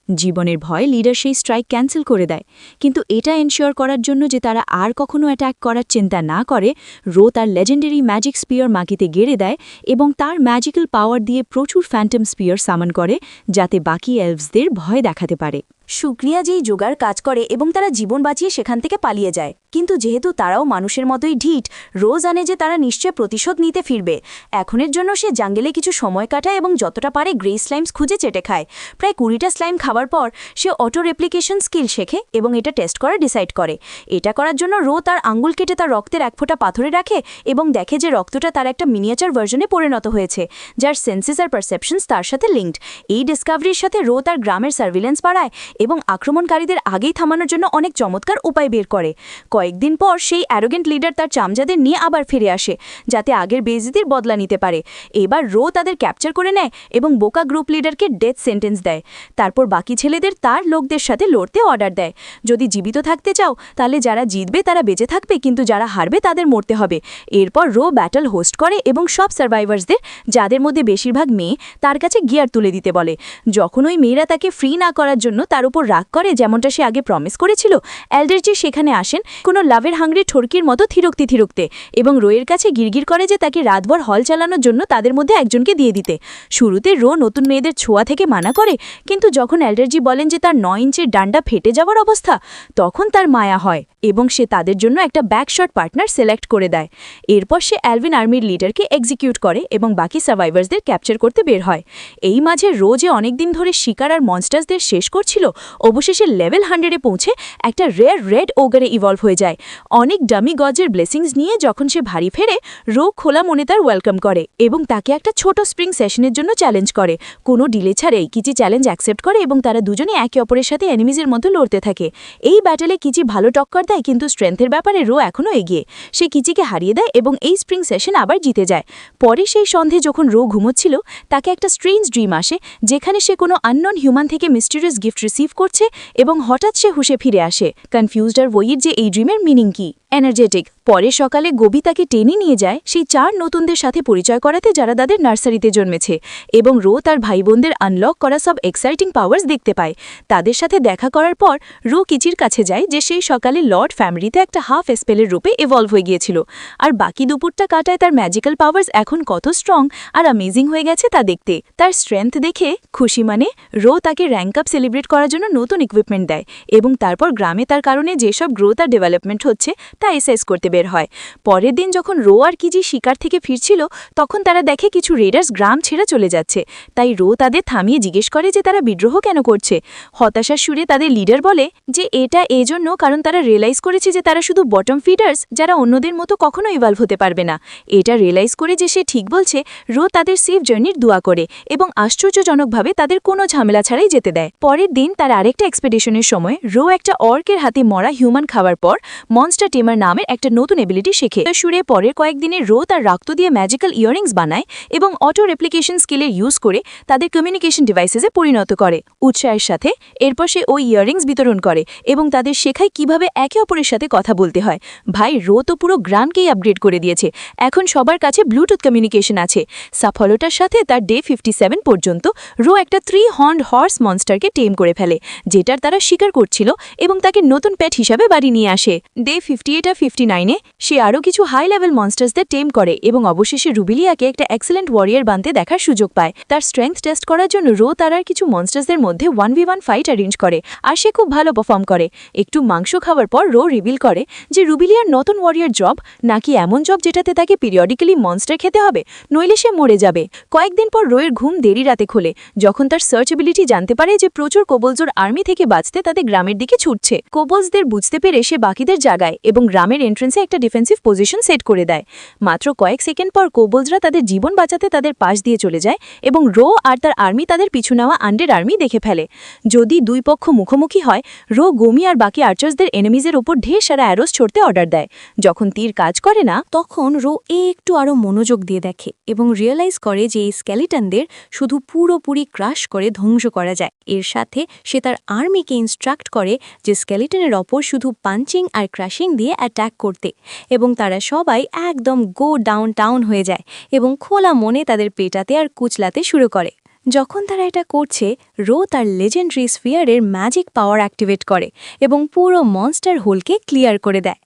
জীবনের ভয় লিডার সেই স্ট্রাইক ক্যান্সেল করে দেয়, কিন্তু এটা এনশিওর করার জন্য যে তারা আর কখনো অ্যাট্যাক করার চিন্তা না করে, রো তার লেজেন্ডারি ম্যাজিক স্পিয়ার মাটিতে গেড়ে দেয় এবং তার ম্যাজিক্যাল পাওয়ার দিয়ে প্রচুর ফ্যান্টম স্পিয়ার সামন করে যাতে বাকি এলভসদের ভয় দেখাতে পারে। শুক্রিয়া যেই জোগাড় কাজ করে এবং তারা জীবন বাঁচিয়ে সেখান থেকে পালিয়ে যায়, কিন্তু যেহেতু তারাও মানুষের মতোই ঢিঠ, রোজ জানে যে তারা নিশ্চয় প্রতিশোধ নিতে ফিরবে। এখনের জন্য সে জাঙ্গলে কিছু সময় কাটায় এবং যতটা পারে গ্রে স্লাইমস খুঁজে চেটে খায়। প্রায় 20টা স্লাইম খাওয়ার পর সে অটো রেপ্লিকেশন স্কিল শেখে এবং এটা টেস্ট করা ডিসাইড করে। এটা করার জন্য রো তার আঙ্গুল কেটে তার রক্তের এক ফোঁটা পাথরে রাখে এবং দেখে যে রক্তটা তার একটা মিনিয়েচার ভার্জনে পরিণত হয়েছে, যার সেন্সেস আর পারসেপশনস তার সাথে লিঙ্কড। এই ডিসকাভারির সাথে রো তার গ্রামের সার্ভিলেন্স বাড়ায় এবং আক্রমণকারীদের আগেই থামানোর জন্য অনেক চমৎকার উপায় বের করে। কয়েকদিন পর সেই অ্যারোগেন্ট লিডার তার চামজাদের নিয়ে আবার ফিরে আসে, যাতে আগের বেইজ্জতির বদলা নিতে পারে। এবার রো তাদের ক্যাপচার করে নেয় এবং বোকা গ্রুপ লিডারকে ডেথ সেন্টেন্স দেয়। তারপর বাকি ছেলেদের তার লোকদের সাথে লড়তে অর্ডার দেয়। যদি জীবিত থাকতে চাও তাহলে যারা জিতবে তারা বেঁচে থাকবে, কিন্তু যারা হারবে তাদের মরতে হবে। এরপর রো ব্যাটল হোস্ট করে এবং সব সার্ভাইভার্সদের, যাদের মধ্যে বেশিরভাগ মেয়ে, তার কাছে গিয়ার তুলে দিতে বলে। যখন ওই মেয়েরা তাকে ফ্রি না করার জন্য তার উপর রাগ করে, যেমনটা সে আগে প্রমিস করেছিল, এল্ডারজি সেখানে আসেন কোনো লাভের হাঙ্গরি ঠরকির মতো থিরুকতে এবং রোয়ের কাছে গিরগির করে যে তাকে রাতভর হল চালানোর জন্য তাদের মধ্যে একজনকে দিয়ে দিতে। শুরুতে রো নতুন মেয়েদের ছোঁয়া থেকে মানা করে, কিন্তু যখন এল্ডারজি বলেন যে তার 9 ইঞ্চের ডান্ডা ফেটে যাওয়ার অবস্থা, তখন তার মায়া হয় এবং সে তাদের জন্য একটা ব্যাকশট পার্টনার সিলেক্ট করে দেয়। এরপর সে অ্যালভিন আর্মির লিডারকে এক্সিকিউট করে এবং বাকি সার্ভাইভার্সদের ক্যাপচার করতে বের হয়। এই মাঝে রো যে অনেকদিন ধরে শিকার আর মনস্টার্সদের শেষ করছিল, অবশেষে লেভেল 100-এ পৌঁছে একটা রেয়ার রেড ওগারে ইভলভ হয়ে যায়। অনেক ডামি গজের ব্লেসিংস নিয়ে যখন সে ভারী ফেরে, রো খোলা মনে তার ওয়েলকাম করে এবং তাকে একটা ছোট স্প্রিং সেশনের জন্য চ্যালেঞ্জ করে। কোনো ডিলে ছাড়াই কিচি চ্যালেঞ্জ অ্যাকসেপ্ট করে এবং তারা দুজনে একে অপরের সাথে এনিমিজের মতো লড়তে থাকে। এই ব্যাটেলে কিচি ভালো টক্কর দেয়, কিন্তু স্ট্রেংথের ব্যাপারে রো এখনও এগিয়ে। সে কিচিকে হারিয়ে দেয় এবং এই স্প্রিং সেশন আবার জিতে যায়। পরে সেই সন্ধে যখন রো ঘুমোচ্ছিল, তাকে একটা স্ট্রেঞ্জ ড্রিম আসে, যেখানে সে কোনো আননোন হিউম্যান থেকে মিস্টিরিয়াস গিফট রিসিভ করছে এবং হঠাৎ সে হুঁশে ফিরে আসে, কনফিউজড আর ওয়ির যে এই ড্রিমের মিনিং কি। এনার্জেটিক। পরে সকালে গোবি তাকে টেনে নিয়ে যায় সেই 4 নতুনদের সাথে পরিচয় করাতে, যারা তাদের নার্সারিতে জন্মেছে, এবং রো তার ভাই বোনদের আনলক করা সব এক্সাইটিং পাওয়ার্স দেখতে পায়। তাদের সাথে দেখা করার পর রো কিচির কাছে যায়, যে সেই সকালে লর্ড ফ্যামিলিতে একটা হাফ স্পেলের রূপে ইভলভ হয়ে গিয়েছিল, আর বাকি দুপুরটা কাটায় তার ম্যাজিক্যাল পাওয়ার্স এখন কত স্ট্রং আর অ্যামেজিং হয়ে গেছে তা দেখতে। তার স্ট্রেংথ দেখে খুশি মানে রো তাকে র্যাঙ্ক আপ সেলিব্রেট করার জন্য নতুন ইকুইপমেন্ট দেয় এবং তারপর গ্রামে তার কারণে যেসব গ্রোথ আর ডেভেলপমেন্ট হচ্ছে তা এসেস করতে বের হয়। পরের দিন যখন রো আর কিজি শিকার থেকে ফিরছিল, তখন তারা দেখে কিছু রেডার্স গ্রাম ছেড়ে চলে যাচ্ছে। তাই রো তাদের থামিয়ে জিজ্ঞেস করে যে তারা বিদ্রোহ কেন করছে। হতাশার সুরে তাদের লিডার বলে যে এটা এজন্য কারণ তারা রিয়েলাইজ করেছে যে তারা শুধু বটম ফিডার্স, যারা অন্যদের মতো কখনো ইভলভ হতে পারবে না। এটা রিয়েলাইজ করে যে সে ঠিক বলছে, রো তাদের সেফ জার্নির দোয়া করে এবং আশ্চর্যজনকভাবে তাদের কোনো ঝামেলা ছাড়াই যেতে দেয়। পরের দিন তার আরেকটা এক্সপেডিশনের সময় রো একটা অর্কের হাতে মরা হিউম্যান খাওয়ার পর মনস্টার টেমার নামের একটা নতুন এবিলিটি শেখে। সুরে পরের কয়েকদিনে রো তার রক্ত দিয়ে ম্যাজিক্যাল ইয়ারিংস বানায় এবং অটো রেপ্লিকেশন স্কিলের ইউজ করে তাদের কমিউনিকেশন ডিভাইসেসে পরিণত করে উৎসাহের সাথে। এরপর সে ওই ইয়ারিংস বিতরণ করে এবং তাদের শেখায় কিভাবে একে অপরের সাথে কথা বলতে হয়। ভাই, রো তো পুরো গ্রামকেই আপগ্রেড করে দিয়েছে। এখন সবার কাছে ব্লুটুথ কমিউনিকেশন আছে। সফলতার সাথে তার ডে 57 পর্যন্ত রো একটা 3 হর্নড হর্স মনস্টারকে টেম করে ফেলে, যেটার তারা শিকার করছিল, এবং তাকে নতুন পেট হিসাবে বাড়ি নিয়ে আসে। ডে 58 আর 59-এ সে আরও কিছু হাই লেভেল মনস্টার্সদের টেম করে এবং অবশেষে রুবিলিয়াকে একটা এক্সেলেন্ট ওয়ারিয়ার বানতে দেখার সুযোগ পায়। তার স্ট্রেংথ টেস্ট করার জন্য রো তার আর কিছু মনস্টার্সদের মধ্যে 1v1 ফাইট অ্যারেঞ্জ করে, আর সে খুব ভালো পারফর্ম করে। একটু মাংস খাওয়ার পর রো রিভিল করে যে রুবিলিয়ার নতুন ওয়ারিয়ার জব নাকি এমন জব যেটাতে তাকে পিরিয়ডিক্যালি মনস্টার খেতে হবে, নইলে সে মরে যাবে। কয়েকদিন পর রোয়ের ঘুম দেরি রাতে খোলে, যখন তার সার্চ এবিলিটি জানতে পারে যে প্রচুর কোবলজোর আর্মি থেকে বাঁচতে তাদের গ্রামের দিকে ছুটছে। কোবলসদের বুঝতে পেরে সে বাকিদের জাগায় এবং গ্রামের এন্ট্রেন্সে একটা ডিফেন্সিভ পজিশন সেট করে দেয়। মাত্র কয়েক সেকেন্ড পর কোবলসরা তাদের জীবন বাঁচাতে তাদের পাশ দিয়ে চলে যায় এবং রো আর তার আর্মি তাদের পিছু নেওয়া আন্ডের আর্মি দেখে ফেলে। যদি দুই পক্ষ মুখোমুখি হয়, রো গোমি আর বাকি আর্চার্সদের এনিমিজের ওপর ঢের সারা অ্যারোস ছড়তে অর্ডার দেয়। যখন তীর কাজ করে না, তখন রো একটু আরও মনোযোগ দিয়ে দেখে এবং রিয়েলাইজ করে যে এই স্কেলিটনদের শুধু পুরোপুরি ক্রাশ করে ধ্বংস করা যায়। এর সাথে সে তার আর্মিকে ইনস্ট্রাক্ট করে যে স্কেলিটনের ওপর শুধু পাঞ্চিং আর ক্রাশিং দিয়ে অ্যাটাক করতে, এবং তারা সবাই একদম গো ডাউন টাউন হয়ে যায় এবং খোলা মনে তাদের পেটাতে আর কুচলাতে শুরু করে। যখন তারা এটা করছে, রো তার লেজেন্ডারি স্ফিয়ারের ম্যাজিক পাওয়ার অ্যাক্টিভেট করে এবং পুরো মনস্টার হোলকে ক্লিয়ার করে দেয়।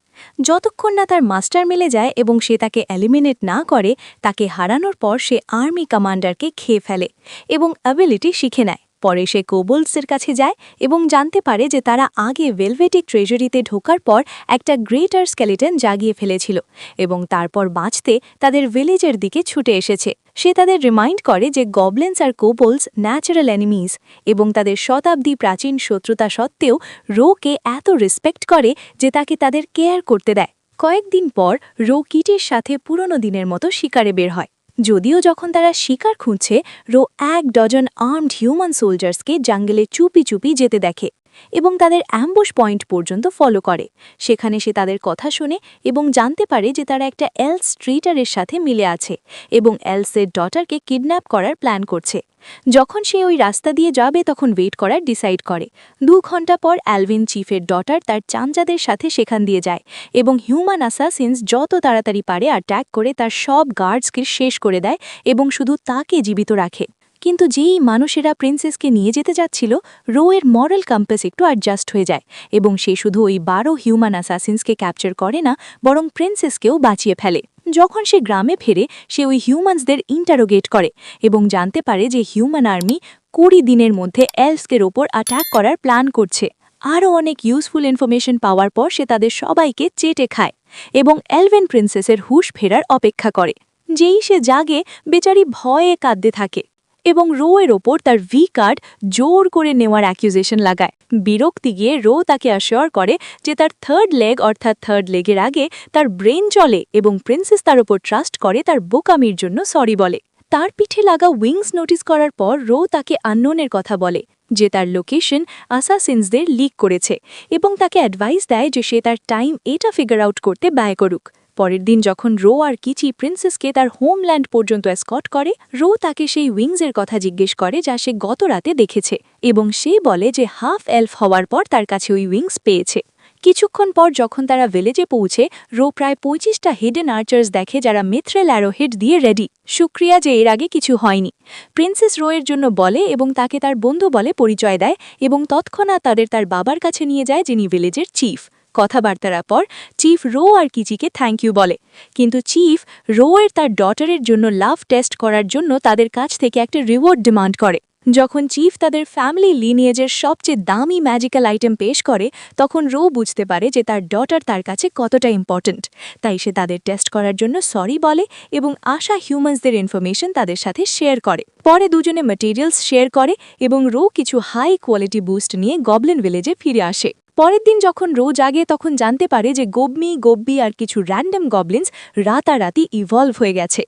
যতক্ষণ না তার মাস্টার মিলে যায় এবং সে তাকে এলিমিনেট না করে, তাকে হারানোর পর সে আর্মি কমান্ডারকে খেয়ে ফেলে এবং অ্যাবিলিটি শিখে নেয়। পরে সে কোবোলসের কাছে যায় এবং জানতে পারে যে তারা আগে ভেলভেটিক ট্রেজারিতে ঢোকার পর একটা গ্রেটার স্কেলিটন জাগিয়ে ফেলেছিল এবং তারপর বাঁচতে তাদের ভিলেজের দিকে ছুটে এসেছে। সে তাদের রিমাইন্ড করে যে গবলিনস আর কোবোলস ন্যাচারাল এনিমিজ এবং তাদের শতাব্দী প্রাচীন শত্রুতা সত্ত্বেও রোকে এত রেসপেক্ট করে যে তাকে তাদের কেয়ার করতে দেয়। কয়েকদিন পর রো কিটির সাথে পুরনো দিনের মতো শিকারে বের হয়। যদিও যখন তারা শিকার খুঁজছে, রো 1 ডজন আর্মড হিউম্যান সোলজার্সকে জঙ্গলে চুপি চুপি যেতে দেখে এবং তাদের অ্যাম্বুশ পয়েন্ট পর্যন্ত ফলো করে। সেখানে সে তাদের কথা শুনে এবং জানতে পারে যে তারা একটা এলস স্ট্রিটারের সাথে মিলে আছে এবং এলসের ডটারকে কিডন্যাপ করার প্ল্যান করছে। যখন সে ওই রাস্তা দিয়ে যাবে তখন ওয়েট করার ডিসাইড করে। 2 ঘন্টা পর অ্যালভিন চিফের ডটার তার চামচাদের সাথে সেখান দিয়ে যায় এবং হিউম্যান অ্যাসাসিনস যত তাড়াতাড়ি পারে অ্যাট্যাক করে তার সব গার্ডসকে শেষ করে দেয় এবং শুধু তাকে জীবিত রাখে। কিন্তু যেই মানুষেরা প্রিন্সেসকে নিয়ে যেতে যাচ্ছিল, রো এর মরাল কম্পাস একটু অ্যাডজাস্ট হয়ে যায় এবং সে শুধু ওই 12 হিউম্যান অ্যাসাসিনসকে ক্যাপচার করে না, বরং প্রিন্সেসকেও বাঁচিয়ে ফেলে। যখন সে গ্রামে ফেরে, সে ওই হিউম্যানসদের ইন্টারোগেট করে এবং জানতে পারে যে হিউম্যান আর্মি 20 দিনের মধ্যে এলসকের ওপর অ্যাটাক করার প্ল্যান করছে। আরও অনেক ইউজফুল ইনফরমেশন পাওয়ার পর সে তাদের সবাইকে চেটে খায় এবং এলভেন প্রিন্সেসের হুঁশ ফেরার অপেক্ষা করে। যেই সে জাগে, বেচারি ভয়ে কাঁদতে থাকে এবং রো এর ওপর তার ভি কার্ড জোর করে নেওয়ার অ্যাকিউজেশন লাগায়। বিরক্তি গিয়ে রো তাকে অ্যাশিওর করে যে তার থার্ড লেগ অর্থাৎ থার্ড লেগের আগে তার ব্রেন চলে এবং প্রিন্সেস তার ওপর ট্রাস্ট করে তার বোকামির জন্য সরি বলে। তার পিঠে লাগা উইংস নোটিস করার পর রো তাকে আননোনের কথা বলে যে তার লোকেশন অ্যাসাসিনসদের লিক করেছে এবং তাকে অ্যাডভাইস দেয় যে সে তার টাইম এটা ফিগার আউট করতে ব্যয় করুক। পরের দিন যখন রো আর কিচি প্রিন্সেসকে তার হোমল্যান্ড পর্যন্ত এসকর্ট করে, রো তাকে সেই উইংসের কথা জিজ্ঞেস করে যা সে গত রাতে দেখেছে এবং সে বলে যে হাফ এলফ হওয়ার পর তার কাছে ওই উইংস পেয়েছে। কিছুক্ষণ পর যখন তারা ভিলেজে পৌঁছে, রো প্রায় 25টা হিডেন আর্চার্স দেখে যারা মিথ্রেল অ্যারোহেড দিয়ে রেডি। শুক্রিয়া যে এর আগে কিছু হয়নি। প্রিন্সেস রো এর জন্য বলে এবং তাকে তার বন্ধু বলে পরিচয় দেয় এবং তৎক্ষণাৎ তার বাবার কাছে নিয়ে যায়, যিনি ভিলেজের চিফ। কথাবার্তার পর চিফ রো আর কিচিকে থ্যাংক ইউ বলে, কিন্তু চিফ রো এর তার ডটারের জন্য লাভ টেস্ট করার জন্য তাদের কাছ থেকে একটা রিওয়ার্ড ডিমান্ড করে। যখন চিফ তাদের ফ্যামিলি লিনিয়েজের সবচেয়ে দামি ম্যাজিক্যাল আইটেম পেশ করে, তখন রো বুঝতে পারে যে তার ডটার তার কাছে কতটা ইম্পর্ট্যান্ট। তাই সে তাদের টেস্ট করার জন্য সরি বলে এবং আশা হিউম্যানসদের ইনফরমেশন তাদের সাথে শেয়ার করে। পরে দুজনে ম্যাটেরিয়ালস শেয়ার করে এবং রো কিছু হাই কোয়ালিটি বুস্ট নিয়ে গবলিন ভিলেজে ফিরে আসে। পরের দিন যখন রো জাগে, তখন জানতে পারে যে গব্বি আর কিছু র্যান্ডম গবলিনস রাতারাতি ইভলভ হয়ে গেছে।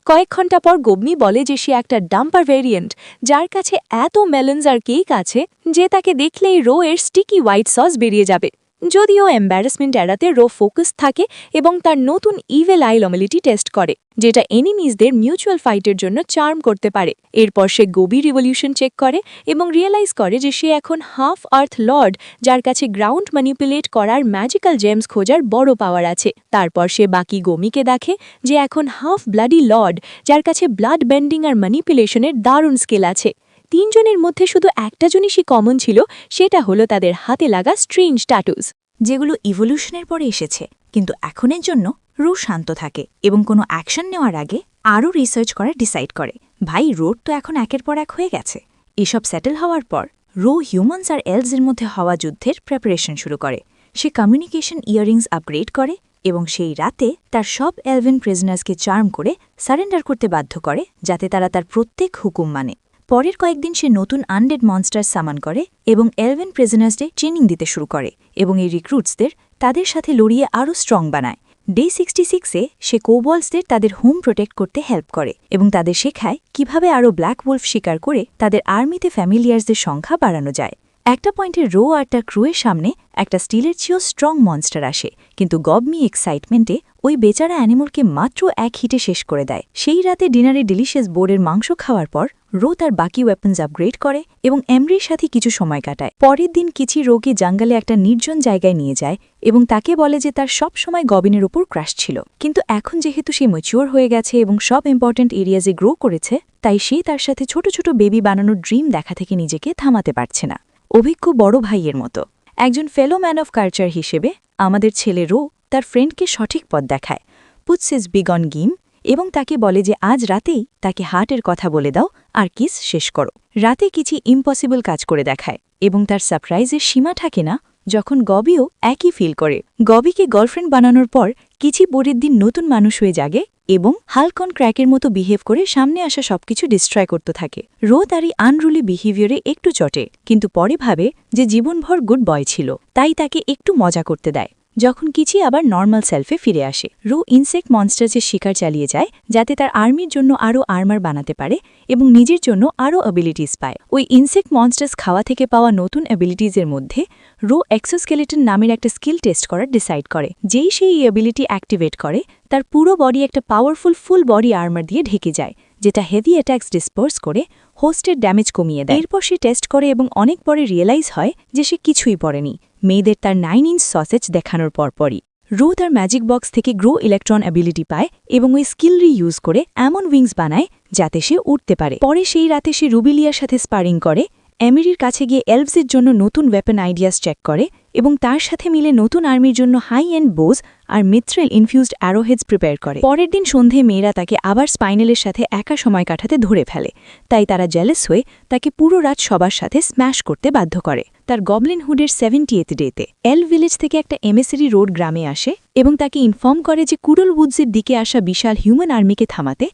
কয়েক ঘন্টা পর গব্বি বলে যে সে একটা ডাম্পার ভেরিয়েন্ট, যার কাছে এত মেলনস আর কেক আছে যে তাকে দেখলেই রো এর স্টিকি হোয়াইট সস বেরিয়ে যাবে। যদিও এম্বারাসমেন্ট এড়াতে রো ফোকাস থাকে এবং তার নতুন ইভেল আই লমিলিটি টেস্ট করে, যেটা এনিমিজদের মিউচুয়াল ফাইটের জন্য চার্ম করতে পারে। এরপর সে গবি রিভলিউশন চেক করে এবং রিয়েলাইজ করে যে সে এখন হাফ আর্থ লর্ড, যার কাছে গ্রাউন্ড ম্যানিপুলেট করার ম্যাজিক্যাল জেমস খোঁজার বড় পাওয়ার আছে। তারপর সে বাকি গমিকে দেখে যে এখন হাফ ব্লাডি লর্ড, যার কাছে ব্লাড বেন্ডিং আর ম্যানিপুলেশনের দারুণ স্কিল আছে। তিনজনের মধ্যে শুধু একটা জিনিসই কমন ছিল, সেটা হলো তাদের হাতে লাগা স্ট্রেঞ্জ ট্যাটুজ, যেগুলো ইভলিউশনের পরে এসেছে। কিন্তু এখনের জন্য রো শান্ত থাকে এবং কোনো অ্যাকশন নেওয়ার আগে আরও রিসার্চ করার ডিসাইড করে। ভাই, রোড তো এখন একের পর এক হয়ে গেছে। এসব সেটেল হওয়ার পর রো হিউম্যানস আর এলসের মধ্যে হওয়া যুদ্ধের প্রিপারেশন শুরু করে। সে কমিউনিকেশন ইয়ারিংস আপগ্রেড করে এবং সেই রাতে তার সব এলভেন প্রিজনার্সকে চার্ম করে সারেন্ডার করতে বাধ্য করে, যাতে তারা তার প্রত্যেক হুকুম মানে। পরের কয়েকদিন সে নতুন আনডেড মনস্টার সামান করে এবং এলভেন প্রিজনার্সদের ট্রেনিং দিতে শুরু করে এবং এই রিক্রুটসদের তাদের সাথে লড়িয়ে আরও স্ট্রং বানায়। ডে 66-এ সে কোবলসদের তাদের হোম প্রোটেক্ট করতে হেল্প করে এবং তাদের শেখায় কিভাবে আরও ব্ল্যাক ওলফ শিকার করে তাদের আর্মিতে ফ্যামিলিয়ার্সদের সংখ্যা বাড়ানো যায়। একটা পয়েন্টে রো আর তার ক্রুয়ের সামনে একটা স্টিলের চেয়েও স্ট্রং মনস্টার আসে, কিন্তু গবমি এক্সাইটমেন্টে ওই বেচারা অ্যানিমলকে মাত্র এক হিটে শেষ করে দেয়। সেই রাতে ডিনারে ডিলিশিয়াস বোর্ডের মাংস খাওয়ার পর রো তার বাকি ওয়েপন্স আপগ্রেড করে এবং এমরির সাথে কিছু সময় কাটায়। পরের দিন কিচি রোকে জঙ্গলে একটা নির্জন জায়গায় নিয়ে যায় এবং তাকে বলে যে তার সব সময় গবিনের উপর ক্রাশ ছিল, কিন্তু এখন যেহেতু সে ম্যাচিওর হয়ে গেছে এবং সব ইম্পর্ট্যান্ট এরিয়াজে গ্রো করেছে, তাই সে তার সাথে ছোট ছোট বেবি বানানোর ড্রিম দেখা থেকে নিজেকে থামাতে পারছে না। অভিজ্ঞ বড় ভাইয়ের মতো একজন ফেলো ম্যান অফ কালচার হিসেবে আমাদের ছেলে রো তার ফ্রেন্ডকে সঠিক পথ দেখায়, puts his big on game, এবং তাকে বলে যে আজ রাতেই তাকে হার্টের কথা বলে দাও আর কিস শেষ করো। রাতে কিছু ইম্পসিবল কাজ করে দেখায় এবং তার সারপ্রাইজের সীমা থাকে না যখন গবিও একই ফিল করে। গবিকে গার্লফ্রেন্ড বানানোর পর কিছু পরের দিন নতুন মানুষ হয়ে জাগে এবং হালকন ক্র্যাকের মতো বিহেভ করে সামনে আসা সবকিছু ডিস্ট্রয় করতে থাকে। রো তার এই আনরুলি বিহেভিয়ারে একটু চটে, কিন্তু পরে ভাবে যে জীবনভর গুড বয় ছিল, তাই তাকে একটু মজা করতে দেয়। যখন কিছু আবার নর্মাল সেলফে ফিরে আসে, রো ইনসেক্ট মনস্টার্সের শিকার চালিয়ে যায় যাতে তার আর্মির জন্য আরও আর্মার বানাতে পারে এবং নিজের জন্য আরও অ্যাবিলিটিস পায়। ওই ইনসেক্ট মনস্টার্স খাওয়া থেকে পাওয়া নতুন অ্যাবিলিটিসের মধ্যে রো এক্সোস্কেলেটন নামের একটা স্কিল টেস্ট করার ডিসাইড করে। যেই সেই অ্যাবিলিটি অ্যাক্টিভেট করে, তার পুরো বডি একটা পাওয়ারফুল ফুল বডি আর্মার দিয়ে ঢেকে যায়, যেটা হেভি অ্যাটাক্স ডিসপার্স করে হোস্টের ড্যামেজ কমিয়ে দেয়। এরপর সে টেস্ট করে এবং অনেক পরে রিয়েলাইজ হয় যে সে কিছুই পড়েনি মেয়েদের তার 9 ইঞ্চ সসেজ দেখানোর পরপরই। রো তার ম্যাজিক বক্স থেকে গ্রো ইলেকট্রন অ্যাবিলিটি পায় এবং ওই স্কিল ইউজ করে এমন উইংস বানায় যাতে সে উঠতে পারে। পরে সেই রাতে সে রুবিলিয়ার সাথে স্পারিং করে, এমিরির কাছে গিয়ে এলভসের জন্য নতুন ওয়েপন আইডিয়াস চেক করে এবং তার সাথে মিলে নতুন আর্মির জন্য হাই এন্ড বোজ আর মিথ্রেল ইনফিউজড অ্যারোহেডস প্রিপেয়ার করে। পরের দিন সন্ধে মেয়েরা তাকে আবার স্পাইনেলের সাথে একা সময় কাটাতে ধরে ফেলে, তাই তারা জেলাস হয়ে তাকে পুরো রাত সবার সাথে স্ম্যাশ করতে বাধ্য করে। তার গবলিনহুডের 70th ডেতে এল ভিলেজ থেকে একটা এমএসরি রোড গ্রামে আসে এবং তাকে ইনফর্ম করে যে কুডল উডসের দিকে আসা বিশাল হিউম্যান আর্মিকে থামাতে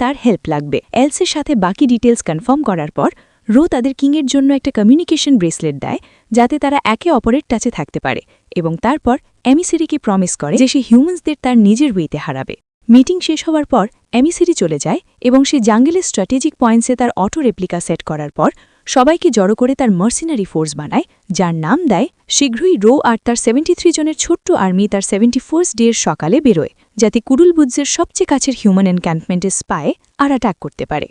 তার হেল্প লাগবে। এলসের সাথে বাকি ডিটেলস কনফার্ম করার পর রো তাদের কিংয়ের জন্য একটা কমিউনিকেশন ব্রেসলেট দেয় যাতে তারা একে অপরের টাচে থাকতে পারে এবং তারপর এমিসেরিকে প্রমিস করে যে সে হিউম্যানসদের তার নিজের ওয়েতে হারাবে। মিটিং শেষ হওয়ার পর এমিসেরি চলে যায় এবং সে জাঙ্গলের স্ট্র্যাটেজিক পয়েন্টসে তার অটো রেপ্লিকা সেট করার পর সবাইকে জড়ো করে তার মার্সিনারি ফোর্স বানায়, যার নাম দেয়। শীঘ্রই রো আর তার 73 জনের ছোট্ট আর্মি তার 71st ডের সকালে বেরোয়, যাতে কুডল বুডসের সবচেয়ে কাছের হিউম্যান এনক্যাম্পমেন্টে স্পায় আর অ্যাটাক করতে পারে।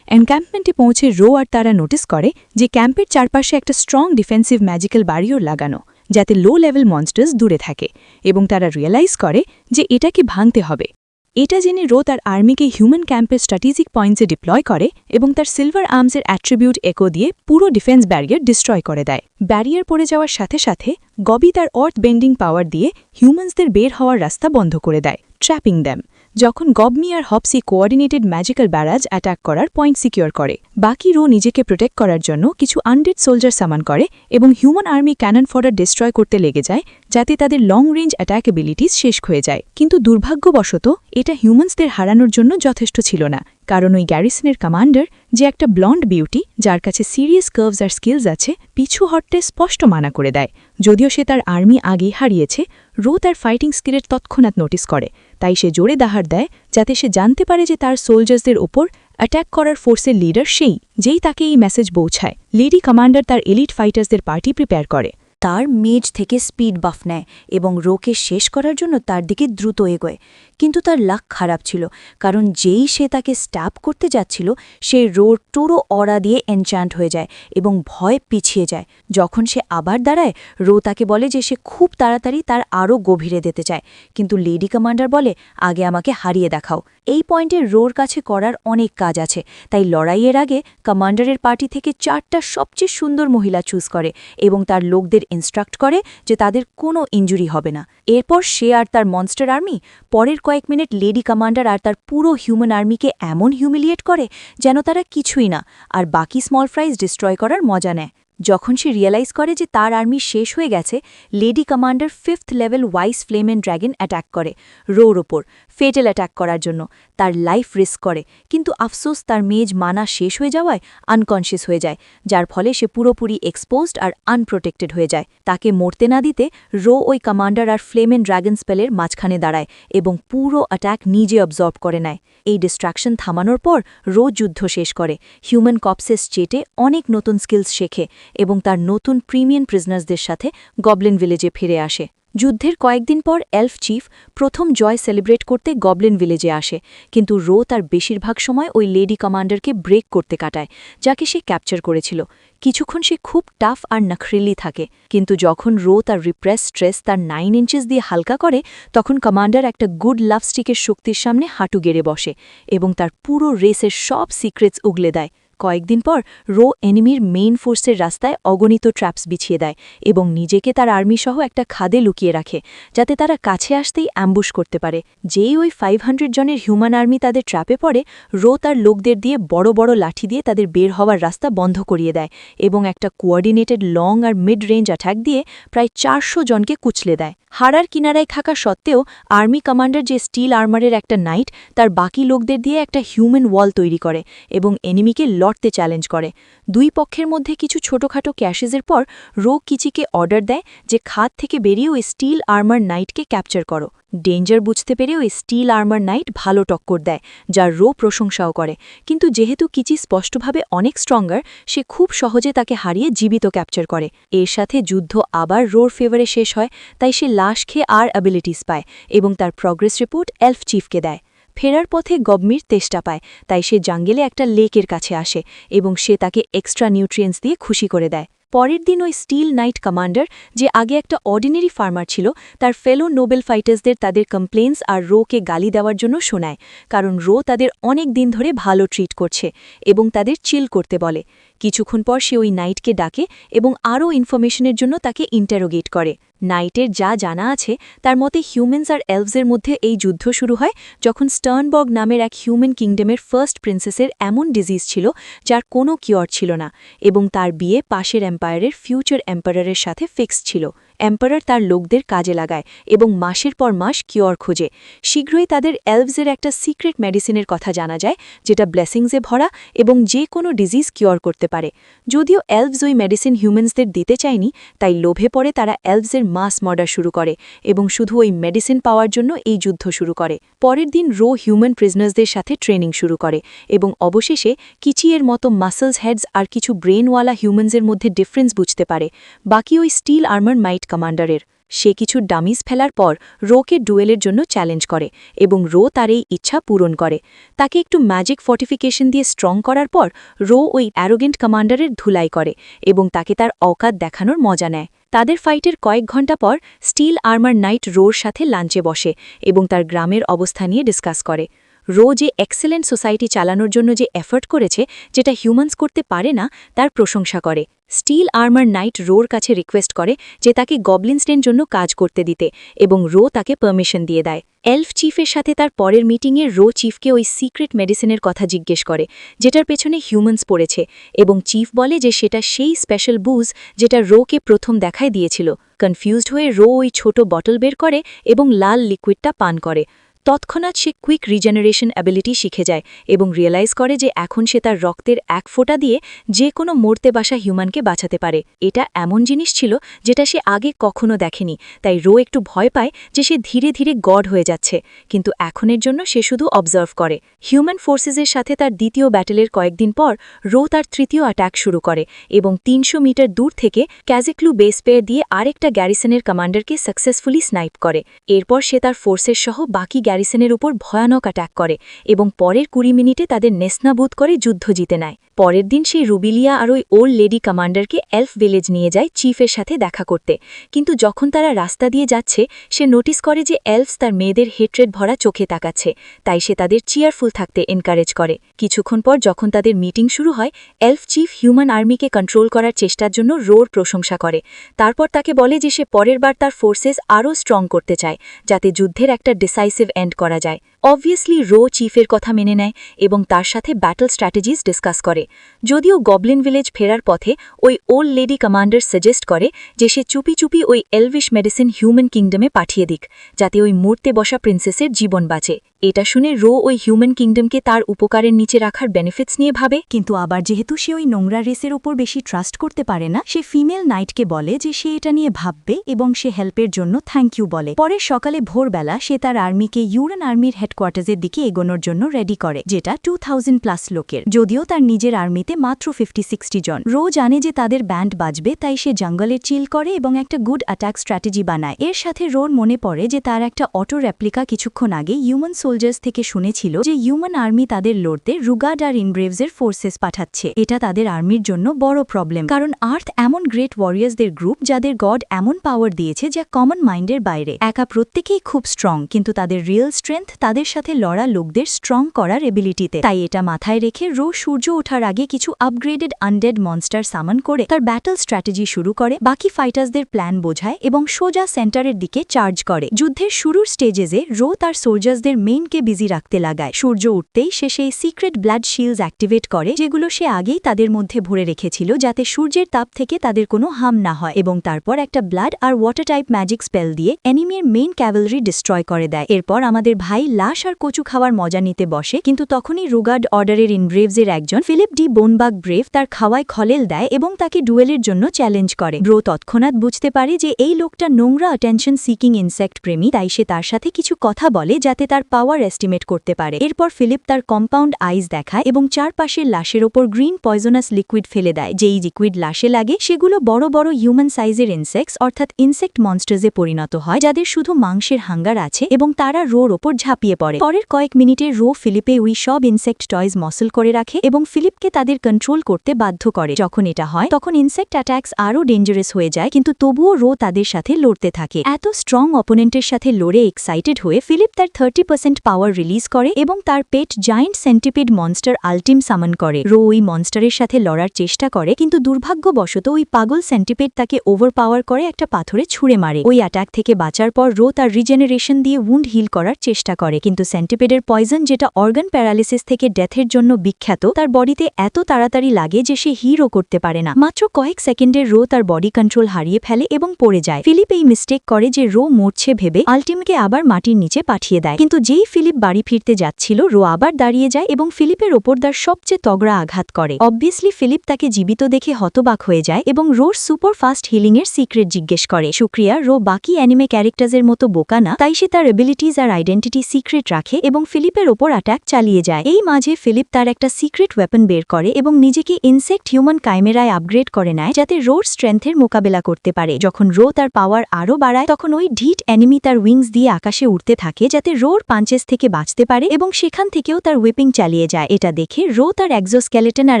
এনক্যাম্পমেন্টে পৌঁছে রো আর তারা নোটিস করে যে ক্যাম্পের চারপাশে একটা স্ট্রং ডিফেন্সিভ ম্যাজিক্যাল ব্যারিয়ার লাগানো, যাতে লো লেভেল মনস্টার্স দূরে থাকে, এবং তারা রিয়েলাইজ করে যে এটাকে ভাঙতে হবে। এটা জেনে রো তার আর্মিকে হিউম্যান ক্যাম্পের স্ট্র্যাটেজিক পয়েন্টসে ডিপ্লয় করে এবং তার সিলভার আর্মসের অ্যাট্রিবিউট একো দিয়ে পুরো ডিফেন্স ব্যারিয়ার ডিস্ট্রয় করে দেয়। ব্যারিয়ার পড়ে যাওয়ার সাথে সাথে গবি তার অর্থ বেন্ডিং পাওয়ার দিয়ে হিউম্যানসদের বের হওয়ার রাস্তা বন্ধ করে দেয়, ট্র্যাপিং দ্যাম। যখন গবমি আর হপসি কোঅর্ডিনেটেড ম্যাজিক্যাল ব্যারাজ অ্যাটাক করার পয়েন্ট সিকিউর করে, বাকি রো নিজেকে প্রোটেক্ট করার জন্য কিছু আনডেড সোলজার সামান করে এবং human army cannon fodder destroy করতে লেগে যায়, যাতে তাদের লং রেঞ্জ অ্যাটাক অ্যাবিলিটিস শেষ হয়ে যায়। কিন্তু দুর্ভাগ্যবশত এটা হিউম্যানসদের হারানোর জন্য যথেষ্ট ছিল না, কারণ ওই গ্যারিসনের কমান্ডার, যে একটা ব্লন্ড বিউটি যার কাছে সিরিয়াস কার্ভস আর স্কিলস আছে, পিছু হটতে স্পষ্ট মানা করে দেয়। যদিও সে তার আর্মি আগেই হারিয়েছে, রো তার ফাইটিং স্কিলের তৎক্ষণাৎ নোটিস করে, তাই সে জোরে দাহাড় দেয় যাতে সে জানতে পারে যে তার সোলজার্সদের ওপর অ্যাটাক করার ফোর্সের লিডার সেই, যেই তাকে এই মেসেজ পৌঁছায়। লেডি কমান্ডার তার এলিট ফাইটার্সদের পার্টি প্রিপেয়ার করে, তার মেজ থেকে স্পিড বাফ নেয় এবং রোকে শেষ করার জন্য তার দিকে দ্রুত এগোয়। কিন্তু তার লাক খারাপ ছিল, কারণ যেই সে তাকে স্ট্যাপ করতে যাচ্ছিল, সে রোর টোরো অরা দিয়ে এনচ্যান্ট হয়ে যায় এবং ভয় পিছিয়ে যায়। যখন সে আবার দাঁড়ায়, রো তাকে বলে যে সে খুব তাড়াতাড়ি তার আরও গভীরে যেতে চায়, কিন্তু লেডি কমান্ডার বলে আগে আমাকে হারিয়ে দেখাও। এই পয়েন্টে রোর কাছে করার অনেক কাজ আছে, তাই লড়াইয়ের আগে কমান্ডারের পার্টি থেকে 4টা সবচেয়ে সুন্দর মহিলা চুজ করে এবং তার লোকদের ইনস্ট্রাক্ট করে যে তাদের কোনো ইনজুরি হবে না। এরপর সে আর তার মনস্টার আর্মি পরের কয়েক মিনিট লেডি কমান্ডার আর তার পুরো হিউম্যান আর্মিকে এমন হিউমিলিয়েট করে যেন তারা কিছুই না, আর বাকি স্মল ফ্রাইজ ডিস্ট্রয় করার মজা নেয়। যখন সে রিয়েলাইজ করে যে তার আর্মি শেষ হয়ে গেছে, lady commander 5th level wise flame and dragon attack করে রোর ওপর, ফেটেল অ্যাটাক করার জন্য তার লাইফ রিস্ক করে। কিন্তু আফসোস, তার মেজ মানা শেষ হয়ে যাওয়ায় আনকনশিয়াস হয়ে যায়, যার ফলে সে পুরোপুরি এক্সপোজড আর আনপ্রোটেক্টেড হয়ে যায়। তাকে মরতে না দিতে রো ওই কমান্ডার আর ফ্লেম এন্ড ড্র্যাগন স্পেলের মাঝখানে দাঁড়ায় এবং পুরো অ্যাটাক নিজে অবজর্ভ করে নেয়। এই ডিস্ট্রাকশন থামানোর পর রো যুদ্ধ শেষ করে, হিউম্যান কপসেস চেটে অনেক নতুন স্কিলস শেখে এবং তার নতুন প্রিমিয়াম প্রিজনার্সদের সাথে গবলিন ভিলেজে ফিরে আসে। যুদ্ধের কয়েকদিন পর এলফ চিফ প্রথম জয় সেলিব্রেট করতে গবলিন ভিলেজে আসে, কিন্তু রো তার বেশিরভাগ সময় ওই লেডি কমান্ডারকে ব্রেক করতে কাটায়, যাকে সে ক্যাপচার করেছিল। কিছুক্ষণ সে খুব টাফ আর নখরিলি থাকে, কিন্তু যখন রো তার রিপ্রেস স্ট্রেস তার 9 ইঞ্চেস দিয়ে হালকা করে, তখন কমান্ডার একটা গুড লাভ স্টিকের শক্তির সামনে হাঁটু গেড়ে বসে এবং তার পুরো রেসের সব সিক্রেটস উগলে দেয়। কয়েকদিন পর রো এনিমির মেইন ফোর্সের রাস্তায় অগণিত ট্র্যাপস বিছিয়ে দেয় এবং নিজেকে তার আর্মি সহ একটা খাদে লুকিয়ে রাখে যাতে তারা কাছে আসতেই অ্যাম্বুশ করতে পারে। যেই ওই 500 জনের হিউম্যান আর্মি তাদের ট্র্যাপে পড়ে, রো তার লোকদের দিয়ে বড় বড় লাঠি দিয়ে তাদের বের হওয়ার রাস্তা বন্ধ করিয়ে দেয় এবং একটা কোঅর্ডিনেটেড লং আর মিড রেঞ্জ অ্যাটাক দিয়ে প্রায় 400 জনকে কুচলে দেয়। হারার কিনারায় থাকা সত্ত্বেও আর্মি কমান্ডার যে স্টিল আর্মারের একটা নাইট তার বাকি লোকদের দিয়ে একটা হিউম্যান ওয়াল তৈরি করে এবং এনিমিকে লড়তে চ্যালেঞ্জ করে। দুই পক্ষের মধ্যে কিছু ছোটখাটো ক্যাশেজের পর রো কিচিকে অর্ডার দেয় যে খাদ থেকে বেরিয়ে ওই স্টিল আর্মার নাইটকে ক্যাপচার করো। ডেঞ্জার বুঝতে পেরে ওই স্টিল আর্মার নাইট ভালো টক্কর দেয়, যার রো প্রশংসাও করে। কিন্তু যেহেতু কিচি স্পষ্টভাবে অনেক স্ট্রঙ্গার, সে খুব সহজে তাকে হারিয়ে জীবিত ক্যাপচার করে। এর সাথে যুদ্ধ আবার রোর ফেভারে শেষ হয়, তাই সে লাশ খেয়ে আর অ্যাবিলিটিস পায় এবং তার প্রগ্রেস রিপোর্ট এলফ চিফকে দেয়। ফেরার পথে গবমির তেষ্টা পায়, তাই সে জাঙ্গেলে একটা লেকের কাছে আসে এবং সে তাকে এক্সট্রা নিউট্রিয়েন্টস দিয়ে খুশি করে দেয়। পরের দিন ওই স্টিল নাইট কমান্ডার, যে আগে একটা অর্ডিনারি ফার্মার ছিল, তার ফেলো নোবেল ফাইটার্সদের তাদের কমপ্লেন্স আর রোকে গালি দেওয়ার জন্য শোনায়, কারণ রো তাদের অনেক দিন ধরে ভালো ট্রিট করছে এবং তাদের চিল করতে বলে। কিছুক্ষণ পর সে ওই নাইটকে ডাকে এবং আরও ইনফরমেশনের জন্য তাকে ইন্টারোগেট করে। নাইটের যা জানা আছে তার মতে হিউম্যানস আর এলভসের মধ্যে এই যুদ্ধ শুরু হয় যখন স্টার্নবর্গ নামের এক হিউম্যান কিংডমের ফার্স্ট প্রিন্সেসের এমন ডিজিজ ছিল যার কোনো কিওর ছিল না এবং তার বিয়ে পাশের এম্পায়ারের ফিউচার এম্পায়ারের সাথে ফিক্সড ছিল। এম্পায়ার তার লোকদের কাজে লাগায় এবং মাসের পর মাস কিওর খোঁজে। শীঘ্রই তাদের এলভসের একটা সিক্রেট মেডিসিনের কথা জানা যায় যেটা ব্লেসিংসে ভরা এবং যে কোনো ডিজিজ কিওর করতে পারে। যদিও এলভস ওই মেডিসিন হিউম্যানসদের দিতে চায়নি, তাই লোভে পড়ে তারা এলভসের মাস মার্ডার শুরু করে এবং শুধু ওই মেডিসিন পাওয়ার জন্য এই যুদ্ধ শুরু করে। পরের দিন রো হিউম্যান প্রিজনার্সদের সাথে ট্রেনিং শুরু করে এবং অবশেষে কিচিয়ের মতো মাসলস হেডস আর কিছু ব্রেনওয়ালা হিউম্যানসের মধ্যে ডিফারেন্স বুঝতে পারে। বাকি ওই স্টিল আর্মার মাইট কমান্ডারের। সে কিছু ডামিস ফেলার পর রোকে ডুয়েলের জন্য চ্যালেঞ্জ করে এবং রো তার এই ইচ্ছা পূরণ করে। তাকে একটু ম্যাজিক ফর্টিফিকেশন দিয়ে স্ট্রং করার পর রো ওই অ্যারোগেন্ট কমান্ডারের ধুলাই করে এবং তাকে তার অকাত দেখানোর মজা নেয়। তাদের ফাইটের কয়েক ঘণ্টা পর স্টিল আর্মার নাইট রোর সাথে লাঞ্চে বসে এবং তার গ্রামের অবস্থা নিয়ে ডিসকাস করে। রো যে এক্সেলেন্ট সোসাইটি চালানোর জন্য যে এফর্ট করেছে, যেটা হিউম্যানস করতে পারে না, তার প্রশংসা করে। স্টিল আর্মার নাইট রোর কাছে রিকোয়েস্ট করে যে তাকে গবলিনসদের জন্য কাজ করতে দিতে এবং রো তাকে পারমিশন দিয়ে দেয়। এলফ চিফের সাথে তার পরের মিটিংয়ে রো চিফকে ওই সিক্রেট মেডিসিনের কথা জিজ্ঞেস করে যেটার পেছনে হিউম্যানস পড়েছে এবং চিফ বলে যে সেটা সেই স্পেশাল বুজ যেটা রোকে প্রথম দেখায় দিয়েছিল। কনফিউজড হয়ে রো ওই ছোট বটল বের করে এবং লাল লিকুইডটা পান করে। তৎক্ষণাৎ সে কুইক রিজেনারেশন অ্যাবিলিটি শিখে যায় এবং রিয়েলাইজ করে যে এখন সে তার রক্তের এক ফোঁটা দিয়ে যে কোনো মরতে বাসা হিউম্যানকে বাঁচাতে পারে। এটা এমন জিনিস ছিল যেটা সে আগে কখনো দেখেনি, তাই রো একটু ভয় পায় যে সে ধীরে ধীরে গড হয়ে যাচ্ছে, কিন্তু এখনের জন্য সে শুধু অবজার্ভ করে। হিউম্যান ফোর্সেসের সাথে তার দ্বিতীয় ব্যাটেলের কয়েকদিন পর রো তার তৃতীয় অ্যাটাক শুরু করে এবং 300 মিটার দূর থেকে ক্যাজেক্লু বেস পেয়ার দিয়ে আরেকটা গ্যারিসনের কমান্ডারকে সাকসেসফুলি স্নাইপ করে। এরপর সে তার ফোর্সের সহ বাকি গ্যারিসনের উপর ভয়ানক অ্যাটাক করে এবং পরের 20 মিনিটে তাদের নেস্নাবুদ করে যুদ্ধ জিতে নেয়। পরের দিন সেই রুবিলিয়া আর ওই ওল্ড লেডি কমান্ডারকে এলফ ভিলেজ নিয়ে যায় চিফের সাথে দেখা করতে, কিন্তু যখন তারা রাস্তা দিয়ে যাচ্ছে সে নোটিস করে যে এলফস তার মেয়েদের হেট্রেড ভরা চোখে তাকাচ্ছে, তাই সে তাদের চিয়ারফুল থাকতে এনকারেজ করে। কিছুক্ষণ পর যখন তাদের মিটিং শুরু হয়, এলফ চিফ হিউম্যান আর্মিকে কন্ট্রোল করার চেষ্টার জন্য রোর প্রশংসা করে। তারপর তাকে বলে যে সে পরের বার তার ফোর্সেস আরও স্ট্রং করতে চায় যাতে যুদ্ধের একটা ডিসাইসিভ এন্ড করা যায়। অবভিয়াসলি রো চিফের কথা মেনে নেয় এবং তার সাথে ব্যাটল স্ট্র্যাটেজিস ডিসকাস করে। যদিও গবলিন ভিলেজ ফেরার পথে ওই ওল্ড লেডি কমান্ডার সাজেস্ট করে যে সে চুপি চুপি ওই এলভিশ মেডিসিন হিউম্যান কিংডমে পাঠিয়ে দিক যাতে ওই মরতে বসা প্রিন্সেসের জীবন বাঁচে। এটা শুনে রো ওই হিউম্যান কিংডমকে তার উপকারের নিচে রাখার বেনিফিটস নিয়ে ভাবে, কিন্তু আবার যেহেতু সে ওই নোংরা রেসের ওপর বেশি ট্রাস্ট করতে পারে না, সে ফিমেল নাইটকে বলে যে সে এটা নিয়ে ভাববে এবং সে হেল্পের জন্য থ্যাংক ইউ বলে। পরের সকালে ভোরবেলা সে তার আর্মিকে ইউরান আর্মির হেডকোয়ার্টার্সের দিকে এগোনোর জন্য রেডি করে, যেটা 2000+ লোকের, যদিও তার নিজের আর্মিতে মাত্র 50-60 জন। রো জানে যে তাদের ব্যান্ড বাজবে, তাই সে জঙ্গলের চিল করে এবং একটা গুড অ্যাটাক স্ট্র্যাটেজি বানায়। এর সাথে রোর মনে পড়ে যে তার একটা অটো রেপ্লিকা কিছুক্ষণ আগে হিউম্যান সোলজার্স থেকে শুনেছিল যে হিউম্যান আর্মি তাদের লড়তে রুগাড আর ইনব্রেভসের ফোর্সেস পাঠাচ্ছে। এটা তাদের আর্মির জন্য বড় প্রবলেম, কারণ আর্থ এমন গ্রেট ওয়ারিয়ার্সদের গ্রুপ যাদের গড এমন পাওয়ার দিয়েছে যা কমন মাইন্ডের বাইরে। একা প্রত্যেকেই খুব স্ট্রং, কিন্তু তাদের রিয়েল স্ট্রেংথ তাদের তাদের সাথে লড়া লোকদের স্ট্রং করার এবিলিটিতে। তাই এটা মাথায় রেখে রো সূর্য ওঠার আগে কিছু আপগ্রেডেড আনডেড মনস্টার সামন করে তার ব্যাটল স্ট্র্যাটেজি শুরু করে, বাকি ফাইটার্সদের প্ল্যান বোঝায় এবং সোজা সেন্টারের দিকে চার্জ করে। যুদ্ধের শুরুর স্টেজেসে রো তার সোলজার্সদের মেইনকে বিজি রাখতে লাগায়। সূর্য উঠতেই সে সেই সিক্রেট ব্লাড শিল্ডস অ্যাক্টিভেট করে, যেগুলো সে আগেই তাদের মধ্যে ভরে রেখেছিল যাতে সূর্যের তাপ থেকে তাদের কোনো হার্ম না হয়, এবং তারপর একটা ব্লাড আর ওয়াটার টাইপ ম্যাজিক স্পেল দিয়ে এনিমির মেইন ক্যাভেলরি ডিস্ট্রয় করে দেয়। এরপর আমাদের ভাই লাশ আর কচু খাওয়ার মজা নিতে বসে, কিন্তু তখনই রোগার্ড অর্ডারের ইনব্রেভসের একজন ফিলিপ ডি বোনবাগ ব্রেভ তার খাওয়ায় খলেল দেয় এবং তাকে ডুয়েলের জন্য চ্যালেঞ্জ করে। ব্রো তৎক্ষণাৎ বুঝতে পারে যে এই লোকটা নোংরা অ্যাটেনশন সিকিং ইনসেক্ট প্রেমী, তাই সে তার সাথে কিছু কথা বলে যাতে তার পাওয়ার এস্টিমেট করতে পারে। এরপর ফিলিপ তার কম্পাউন্ড আইস দেখায় এবং চারপাশের লাশের ওপর গ্রিন পয়জনাস লিকুইড ফেলে দেয়। যেই লিকুইড লাশে লাগে সেগুলো বড় বড় হিউম্যান সাইজের ইনসেক্টস অর্থাৎ ইনসেক্ট মনস্টার্সে পরিণত হয়, যাদের শুধু মাংসের হাঙ্গার আছে এবং তারা রোর ওপর ঝাঁপিয়ে পড়ে। পরের কয়েক মিনিটে রো ফিলিপে ওই সব ইনসেক্ট টয়েস মসল করে রাখে এবং ফিলিপকে তাদের কন্ট্রোল করতে বাধ্য করে। যখন এটা হয় তখন ইনসেক্ট অ্যাটাক্স আরও ডেঞ্জারাস হয়ে যায়, কিন্তু তবুও রো তাদের সাথে লড়তে থাকে। এত স্ট্রং অপোনেন্টের সাথে লড়ে এক্সাইটেড হয়ে ফিলিপ তার 30% পাওয়ার রিলিজ করে এবং তার পেট জায়েন্ট সেন্টিপিড মনস্টার আল্টিম সামন করে। রো ওই মনস্টারের সাথে লড়ার চেষ্টা করে, কিন্তু দুর্ভাগ্যবশত ওই পাগল সেন্টিপিড তাকে ওভারপাওয়ার করে একটা পাথরে ছুঁড়ে মারে। ওই অ্যাটাক থেকে বাঁচার পর রো তার রিজেনারেশন দিয়ে উন্ড হিল করার চেষ্টা করে, কিন্তু সেন্টিপিডের পয়জন, যেটা অর্গান প্যারালিসিস থেকে ডেথের জন্য বিখ্যাত, তার বডিতে এত তাড়াতাড়ি লাগে যে সে হিরও করতে পারে না। মাত্র কয়েক সেকেন্ডের রো তার বডি কন্ট্রোল হারিয়ে ফেলে এবং পড়ে যায়। ফিলিপ এই মিস্টেক করে যে রো মরছে ভেবে আল্টিমকে আবার মাটির নিচে পাঠিয়ে দেয়, কিন্তু যেই ফিলিপ বাড়ি ফিরতে যাচ্ছিল রো আবার দাঁড়িয়ে যায় এবং ফিলিপের ওপর তার সবচেয়ে তগড়া আঘাত করে। অবভিয়াসলি ফিলিপ তাকে জীবিত দেখে হতবাক হয়ে যায় এবং রোর সুপার ফাস্ট হিলিংয়ের সিক্রেট জিজ্ঞেস করে। শুক্রিয়া, রো বাকি অ্যানিমে ক্যারেক্টার্সের মতো বোকা না, তাই সে তার এবিলিটিজ আর আইডেন্টিটি সিক্রেট রাখে এবং ফিলিপের ওপর অ্যাটাক চালিয়ে যায়। এই মাঝে ফিলিপ তার একটা সিক্রেট ওয়েপন বের করে এবং নিজেকে ইনসেক্ট হিউম্যান কাইমেরায় আপগ্রেড করে নেয় যাতে রোর স্ট্রেংথের মোকাবেলা করতে পারে। যখন রো তার পাওয়ার আরও বাড়ায় তখন ওই ঢিট এনিমি তার উইংস দিয়ে আকাশে উঠতে থাকে যাতে রোর পাঞ্চেস থেকে বাঁচতে পারে এবং সেখান থেকেও তার হুইপিং চালিয়ে যায়। এটা দেখে রো তার এক্সোস্কেলেটন আর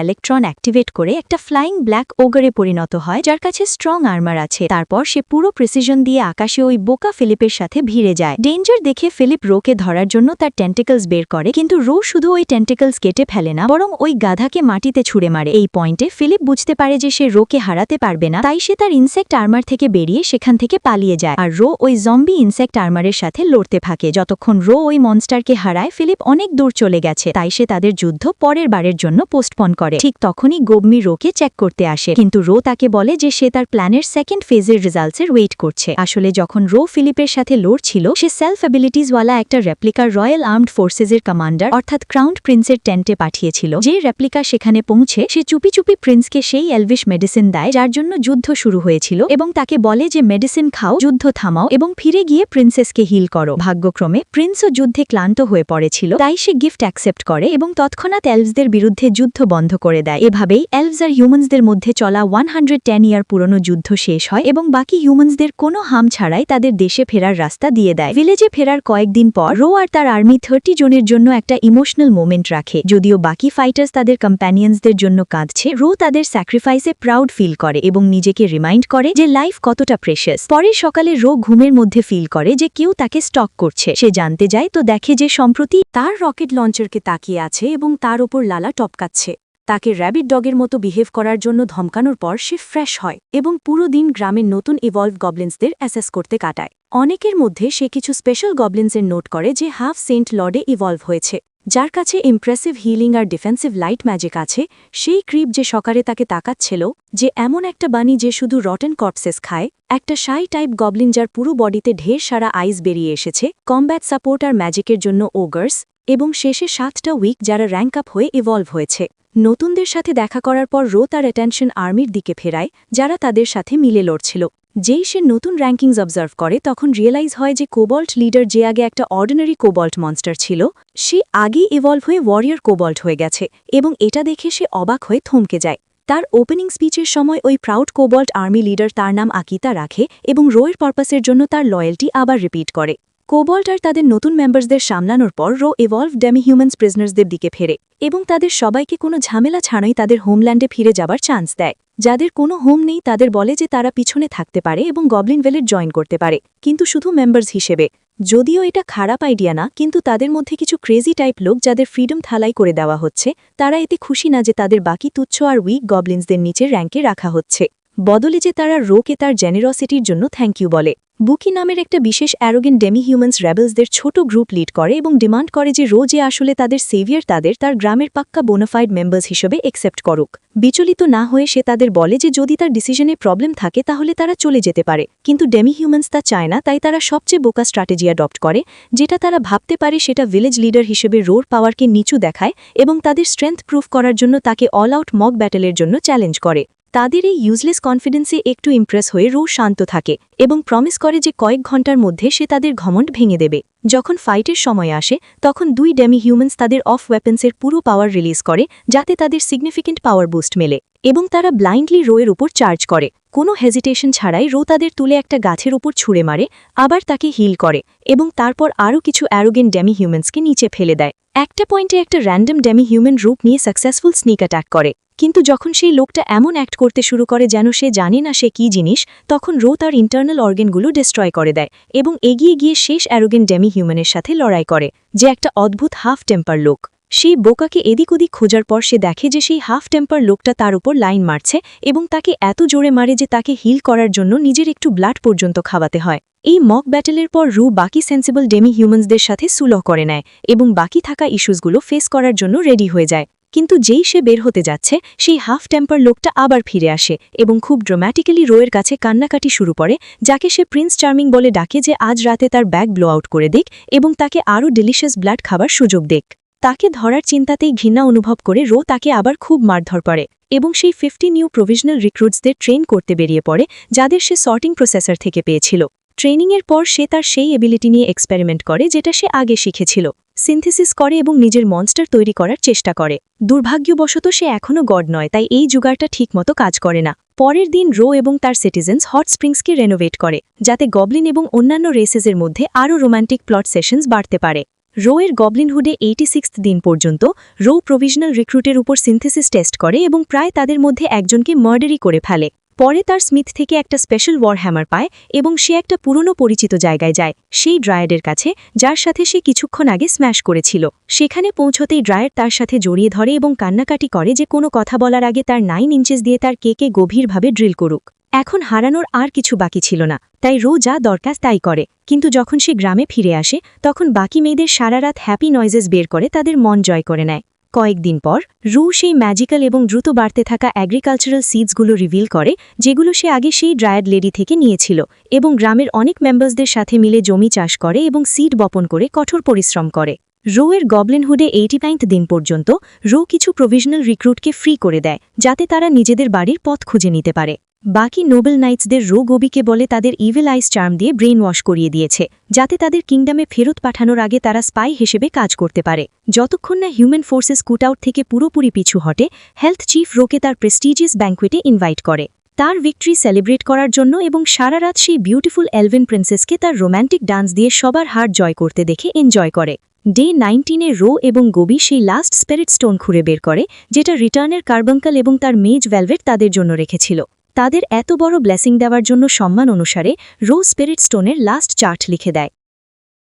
ইলেকট্রন অ্যাক্টিভেট করে একটা ফ্লাইং ব্ল্যাক ওগরে পরিণত হয়, যার কাছে স্ট্রং আর্মার আছে। তারপর সে পুরো প্রিসিশন দিয়ে আকাশে ওই বোকা ফিলিপের সাথে ভিড়ে যায়। ডেঞ্জার দেখে ফিলিপ রোকে ধরার জন্য তার টেন্টিকলস বের করে, কিন্তু রো শুধু ওই টেন্টিকলস কেটে ফেলে না, বরং ওই গাধাকে মাটিতে ছুঁড়ে মারে। এই পয়েন্টে ফিলিপ বুঝতে পারে যে সে রোকে হারাতে পারবে না, তাই সে তার ইনসেক্ট আর্মার থেকে বেরিয়ে সেখান থেকে পালিয়ে যায়, আর রো ওই জম্বি ইনসেক্ট আর্মারের সাথে লড়তে থাকে। যতক্ষণ রো ওই মনস্টারকে হারায় ফিলিপ অনেক দূর চলে গেছে, তাই সে তাদের যুদ্ধ পরের বারের জন্য পোস্টপন করে। ঠিক তখনই গোবমি রোকে চেক করতে আসে, কিন্তু রো তাকে বলে যে সে তার প্ল্যানের সেকেন্ড ফেজের রেজাল্টসের ওয়েট করছে। আসলে যখন রো ফিলিপের সাথে লড়ছিল সে সেলফ অ্যাবিলিটিসওয়ালা একটা রেপ্লিকার রয়্যাল আর্মড ফোর্সেসের কমান্ডার অর্থাৎ ক্রাউন প্রিন্সের টেন্টে পাঠিয়েছিল। যে রেপ্লিকা সেখানে পৌঁছে সে চুপি চুপি প্রিন্সকে সেই এলভিশ মেডিসিন দেয় যার জন্য যুদ্ধ শুরু হয়েছিল এবং তাকে বলে যে মেডিসিন খাও, যুদ্ধ থামাও এবং ফিরে গিয়ে প্রিন্সেসকে হিল করো। ভাগ্যক্রমে প্রিন্সও যুদ্ধে ক্লান্ত হয়ে পড়েছিল, তাই সে গিফট অ্যাকসেপ্ট করে এবং তৎক্ষণাৎ এলভসদের বিরুদ্ধে যুদ্ধ বন্ধ করে দেয়। এভাবেই এলভস আর হিউম্যানসদের মধ্যে চলা 110 ইয়ার পুরনো যুদ্ধ শেষ হয় এবং বাকি হিউম্যানসদের কোনো হাম ছাড়াই তাদের দেশে ফেরার রাস্তা দিয়ে দেয়। ভিলেজে ফেরার কয়েকদিন পর রো আর তার আর্মি 30 জনের জন্য একটা ইমোশনাল মোমেন্ট রাখে। যদিও বাকি ফাইটার্স তাদের কম্প্যানিয়ন্সদের জন্য কাঁদছে, রো তাদের স্যাক্রিফাইসে প্রাউড ফিল করে এবং নিজেকে রিমাইন্ড করে যে লাইফ কতটা প্রেশাস। পরের সকালে রো ঘুমের মধ্যে ফিল করে যে কেউ তাকে স্টক করছে। সে জানতে যায় তো দেখে যে সম্প্রতি তার রকেট লঞ্চারকে তাকিয়ে আছে এবং তার ওপর লালা টপকাচ্ছে। তাকে র্যাবিট ডগের মতো বিহেভ করার জন্য ধমকানোর পর সে ফ্রেশ হয় এবং পুরো দিন গ্রামের নতুন ইভলভ গবলিন্সদের অ্যাসেস করতে কাটায়। অনেকের মধ্যে সে কিছু স্পেশাল গবলিন্সের নোট করে যে হাফ সেন্ট লর্ডে ইভলভ হয়েছে, যার কাছে ইমপ্রেসিভ হিলিং আর ডিফেন্সিভ লাইট ম্যাজিক আছে। সেই ক্রিপ যে সকালে তাকে তাকাচ্ছিল, যে এমন একটা বাণী যে শুধু রটেন কর্পসেস খায়, একটা শাই টাইপ গবলিন যার পুরো বডিতে ঢের সারা আইস বেরিয়ে এসেছে, কমব্যাট সাপোর্ট আর ম্যাজিকের জন্য ওগার্স, এবং শেষে 7টা উইক যারা র্যাঙ্ক আপ হয়ে ইভলভ হয়েছে। নতুনদের সাথে দেখা করার পর রো তার অ্যাটেনশন আর্মির দিকে ফেরায় যারা তাদের সাথে মিলে লড়ছিল। যেই সে নতুন র্যাঙ্কিংস অবজার্ভ করে তখন রিয়েলাইজ হয় যে কোবল্ট লিডার যে আগে একটা অর্ডিনারি কোবল্ট মনস্টার ছিল, সে আগেই ইভলভ হয়ে ওয়ারিয়র কোবল্ট হয়ে গেছে এবং এটা দেখে সে অবাক হয়ে থমকে যায়। তার ওপেনিং স্পিচের সময় ওই প্রাউড কোবল্ট আর্মি লিডার তার নাম আকিতা রাখে এবং রোয়ের পারপাসের জন্য তার লয়্যালটি আবার রিপিট করে। কোবল্ট আর তাদের নতুন মেম্বার্সদের সামলানোর পর রো ইভলভ ডেমিহিউম্যান্স প্রিজনার্সদের দিকে ফেরে এবং তাদের সবাইকে কোনো ঝামেলা ছাড়াই তাদের হোমল্যান্ডে ফিরে যাবার চান্স দেয়। যাদের কোনো হোম নেই তাদের বলে যে তারা পিছনে থাকতে পারে এবং গবলিন ভেলেট জয়েন করতে পারে, কিন্তু শুধু মেম্বার্স হিসেবে। যদিও এটা খারাপ আইডিয়া না, কিন্তু তাদের মধ্যে কিছু ক্রেজি টাইপ লোক যাদের ফ্রিডম থালাই করে দেওয়া হচ্ছে, তারা এতে খুশি না যে তাদের বাকি তুচ্ছ আর উইক গবলিন্সদের নিচের র্যাঙ্কে রাখা হচ্ছে। বদলে যে তারা রোকে তার জেনারসিটির জন্য থ্যাংক ইউ বলে। বুকি নামের একটা বিশেষ অ্যারোগেন্ট ডেমি-হিউম্যানস রেবেলসদের ছোট গ্রুপ লিড করে এবং ডিমান্ড করে যে রো যে আসলে তাদের সেভিয়ার তার গ্রামের পাক্কা বোনাফাইড মেম্বার্স হিসেবে একসেপ্ট করুক। বিচলিত না হয়ে সে তাদের বলে যে যদি তার ডিসিশনে প্রবলেম থাকে তাহলে তারা চলে যেতে পারে, কিন্তু ডেমি-হিউম্যানস তা চায় না। তাই তারা সবচেয়ে বোকা স্ট্র্যাটেজি অ্যাডপ্ট করে, যেটা তারা ভাবতে পারে সেটা ভিলেজ লিডার হিসেবে রোর পাওয়ারকে নিচু দেখায় এবং তাদের স্ট্রেংথ প্রুফ করার জন্য তাকে অল আউট মক ব্যাটেলের জন্য চ্যালেঞ্জ করে। তাদের এই ইউজলেস কনফিডেন্সে একটু ইমপ্রেস হয়ে রো শান্ত থাকে এবং প্রমিস করে যে কয়েক ঘন্টার মধ্যে সে তাদের ঘমণ্ড ভেঙে দেবে। যখন ফাইটের সময় আসে তখন দুই ডেমি-হিউম্যানস তাদের অফ ওয়েপন্সের পুরো পাওয়ার রিলিজ করে, যাতে তাদের সিগনিফিকেন্ট পাওয়ার বুস্ট মেলে, এবং তারা ব্লাইন্ডলি রোয়ের উপর চার্জ করে। কোনো হেজিটেশন ছাড়াই রো তাদের তুলে একটা গাছের উপর ছুঁড়ে মারে, আবার তাকে হিল করে এবং তারপর আরও কিছু অ্যারোগেন্ট ডেমি-হিউম্যানসকে নিচে ফেলে দেয়। একটা পয়েন্টে একটা র্যান্ডম ডেমি-হিউম্যান রূপ নিয়ে সাকসেসফুল স্নিক অ্যাটাক করে, কিন্তু যখন সেই লোকটা এমন অ্যাক্ট করতে শুরু করে যেন সে জানে না সে কী জিনিস, তখন রো তার ইন্টারনাল অর্গানগুলো ডিস্ট্রয় করে দেয় এবং এগিয়ে গিয়ে শেষ অ্যারোগেন্ট ডেমি-হিউম্যানের সাথে লড়াই করে, যে একটা অদ্ভুত হাফ টেম্পার লোক। সেই বোকাকে এদিক ওদিক খোঁজার পর সে দেখে যে সেই হাফ টেম্পার লোকটা তার উপর লাইন মারছে এবং তাকে এত জোরে মারে যে তাকে হিল করার জন্য নিজের একটু ব্লাড পর্যন্ত খাওয়াতে হয়। এই মক ব্যাটেলের পর রু বাকি সেন্সিবল ডেমি-হিউম্যানসদের সাথে সুলহ করে নেয় এবং বাকি থাকা ইস্যুসগুলো ফেস করার জন্য রেডি হয়ে যায়। কিন্তু যেই সে বের হতে যাচ্ছে সেই হাফ টেম্পার লোকটা আবার ফিরে আসে এবং খুব ড্রামাটিক্যালি রোয়ের কাছে কান্নাকাটি শুরু করে, যাকে সে প্রিন্স চার্মিং বলে ডাকে যে আজ রাতে তার ব্যাগ ব্লো আউট করে দিক এবং তাকে আরও ডেলিশিয়াস ব্লাড খাবার সুযোগ দেক। তাকে ধরার চিন্তাতেই ঘৃণা অনুভব করে রো তাকে আবার খুব মারধর করে এবং সেই 50 নিউ প্রভিশনাল রিক্রুটসদের ট্রেন করতে বেরিয়ে পড়ে, যাদের সে সর্টিং প্রসেসর থেকে পেয়েছিল। ট্রেনিংয়ের পর সে তার সেই এবিলিটি নিয়ে এক্সপেরিমেন্ট করে যেটা সে আগে শিখেছিল, সিনথেসিস করে এবং নিজের মনস্টার তৈরি করার চেষ্টা করে। দুর্ভাগ্যবশত সে এখনও গড নয়, তাই এই জুগারটা ঠিকমতো কাজ করে না। পরের দিন রো এবং তার সিটিজেন্স হট স্প্রিংসকে রেনোভেট করে, যাতে গবলিন এবং অন্যান্য রেসেসের মধ্যে আরও রোম্যান্টিক প্লট সেশনস বাড়তে পারে। রোয়ের গবলিনহুডে 86th দিন পর্যন্ত রো প্রভিশনাল রিক্রুটের উপর সিনথেসিস টেস্ট করে এবং প্রায় তাদের মধ্যে একজনকে মার্ডারি করে ফেলে। পরে তার স্মিথ থেকে একটা স্পেশাল ওয়ার হ্যামার পায় এবং সে একটা পুরনো পরিচিত জায়গায় যায়, সেই ড্রায়েডের কাছে যার সাথে সে কিছুক্ষণ আগে স্ম্যাশ করেছিল। সেখানে পৌঁছতেই ড্রায়েড তার সাথে জড়িয়ে ধরে এবং কান্নাকাটি করে যে কোনো কথা বলার আগে তার 9 ইঞ্চেস দিয়ে তার কেকে গভীরভাবে ড্রিল করুক। এখন হারানোর আর কিছু বাকি ছিল না, তাই রো যা দরকার তাই করে। কিন্তু যখন সে গ্রামে ফিরে আসে তখন বাকি মেয়েদের সারা রাত হ্যাপি নয়েজেস বের করে তাদের মন জয় করে নেয়। কয়েকদিন পর রু সেই ম্যাজিক্যাল এবং দ্রুত বাড়তে থাকা অ্যাগ্রিকালচারাল সিডসগুলো রিভিল করে, যেগুলো সে আগে সেই ড্রায়াড লেডি থেকে নিয়েছিল, এবং গ্রামের অনেক মেম্বার্সদের সাথে মিলে জমি চাষ করে এবং সিড বপন করে কঠোর পরিশ্রম করে। রোয়ের গবলিনহুডে 89th দিন পর্যন্ত রো কিছু প্রভিশনাল রিক্রুটকে ফ্রি করে দেয়, যাতে তারা নিজেদের বাড়ির পথ খুঁজে নিতে পারে। বাকি নোবেল নাইটসদের রো গোবিকে বলে তাদের ইভিল আইস চার্ম দিয়ে ব্রেন ওয়াশ করিয়ে দিয়েছে, যাতে তাদের কিংডমে ফেরত পাঠানোর আগে তারা স্পাই হিসেবে কাজ করতে পারে। যতক্ষণ না হিউম্যান ফোর্সেস কুটআউট থেকে পুরোপুরি পিছু হটে, হেলথ চিফ রোকে তার প্রেস্টিজিয়াস ব্যাঙ্কুয়েটে ইনভাইট করে তার ভিক্টরি সেলিব্রেট করার জন্য, এবং সারা রাত সেই বিউটিফুল এলভেন প্রিন্সেসকে তার রোম্যান্টিক ডান্স দিয়ে সবার হার্ট জয় করতে দেখে এনজয় করে। ডে 19-এ রো এবং গোবি সেই লাস্ট স্পিরিট স্টোন খুঁড়ে বের করে, যেটা রিটার্নের কার্বাঙ্কাল এবং তার মেজ ভেলভেট তাদের জন্য রেখেছিল। তাদের এত বড় ব্লেসিং দেওয়ার জন্য সম্মান অনুসারে রো স্পিরিট স্টোনের লাস্ট চার্ট লিখে দেয়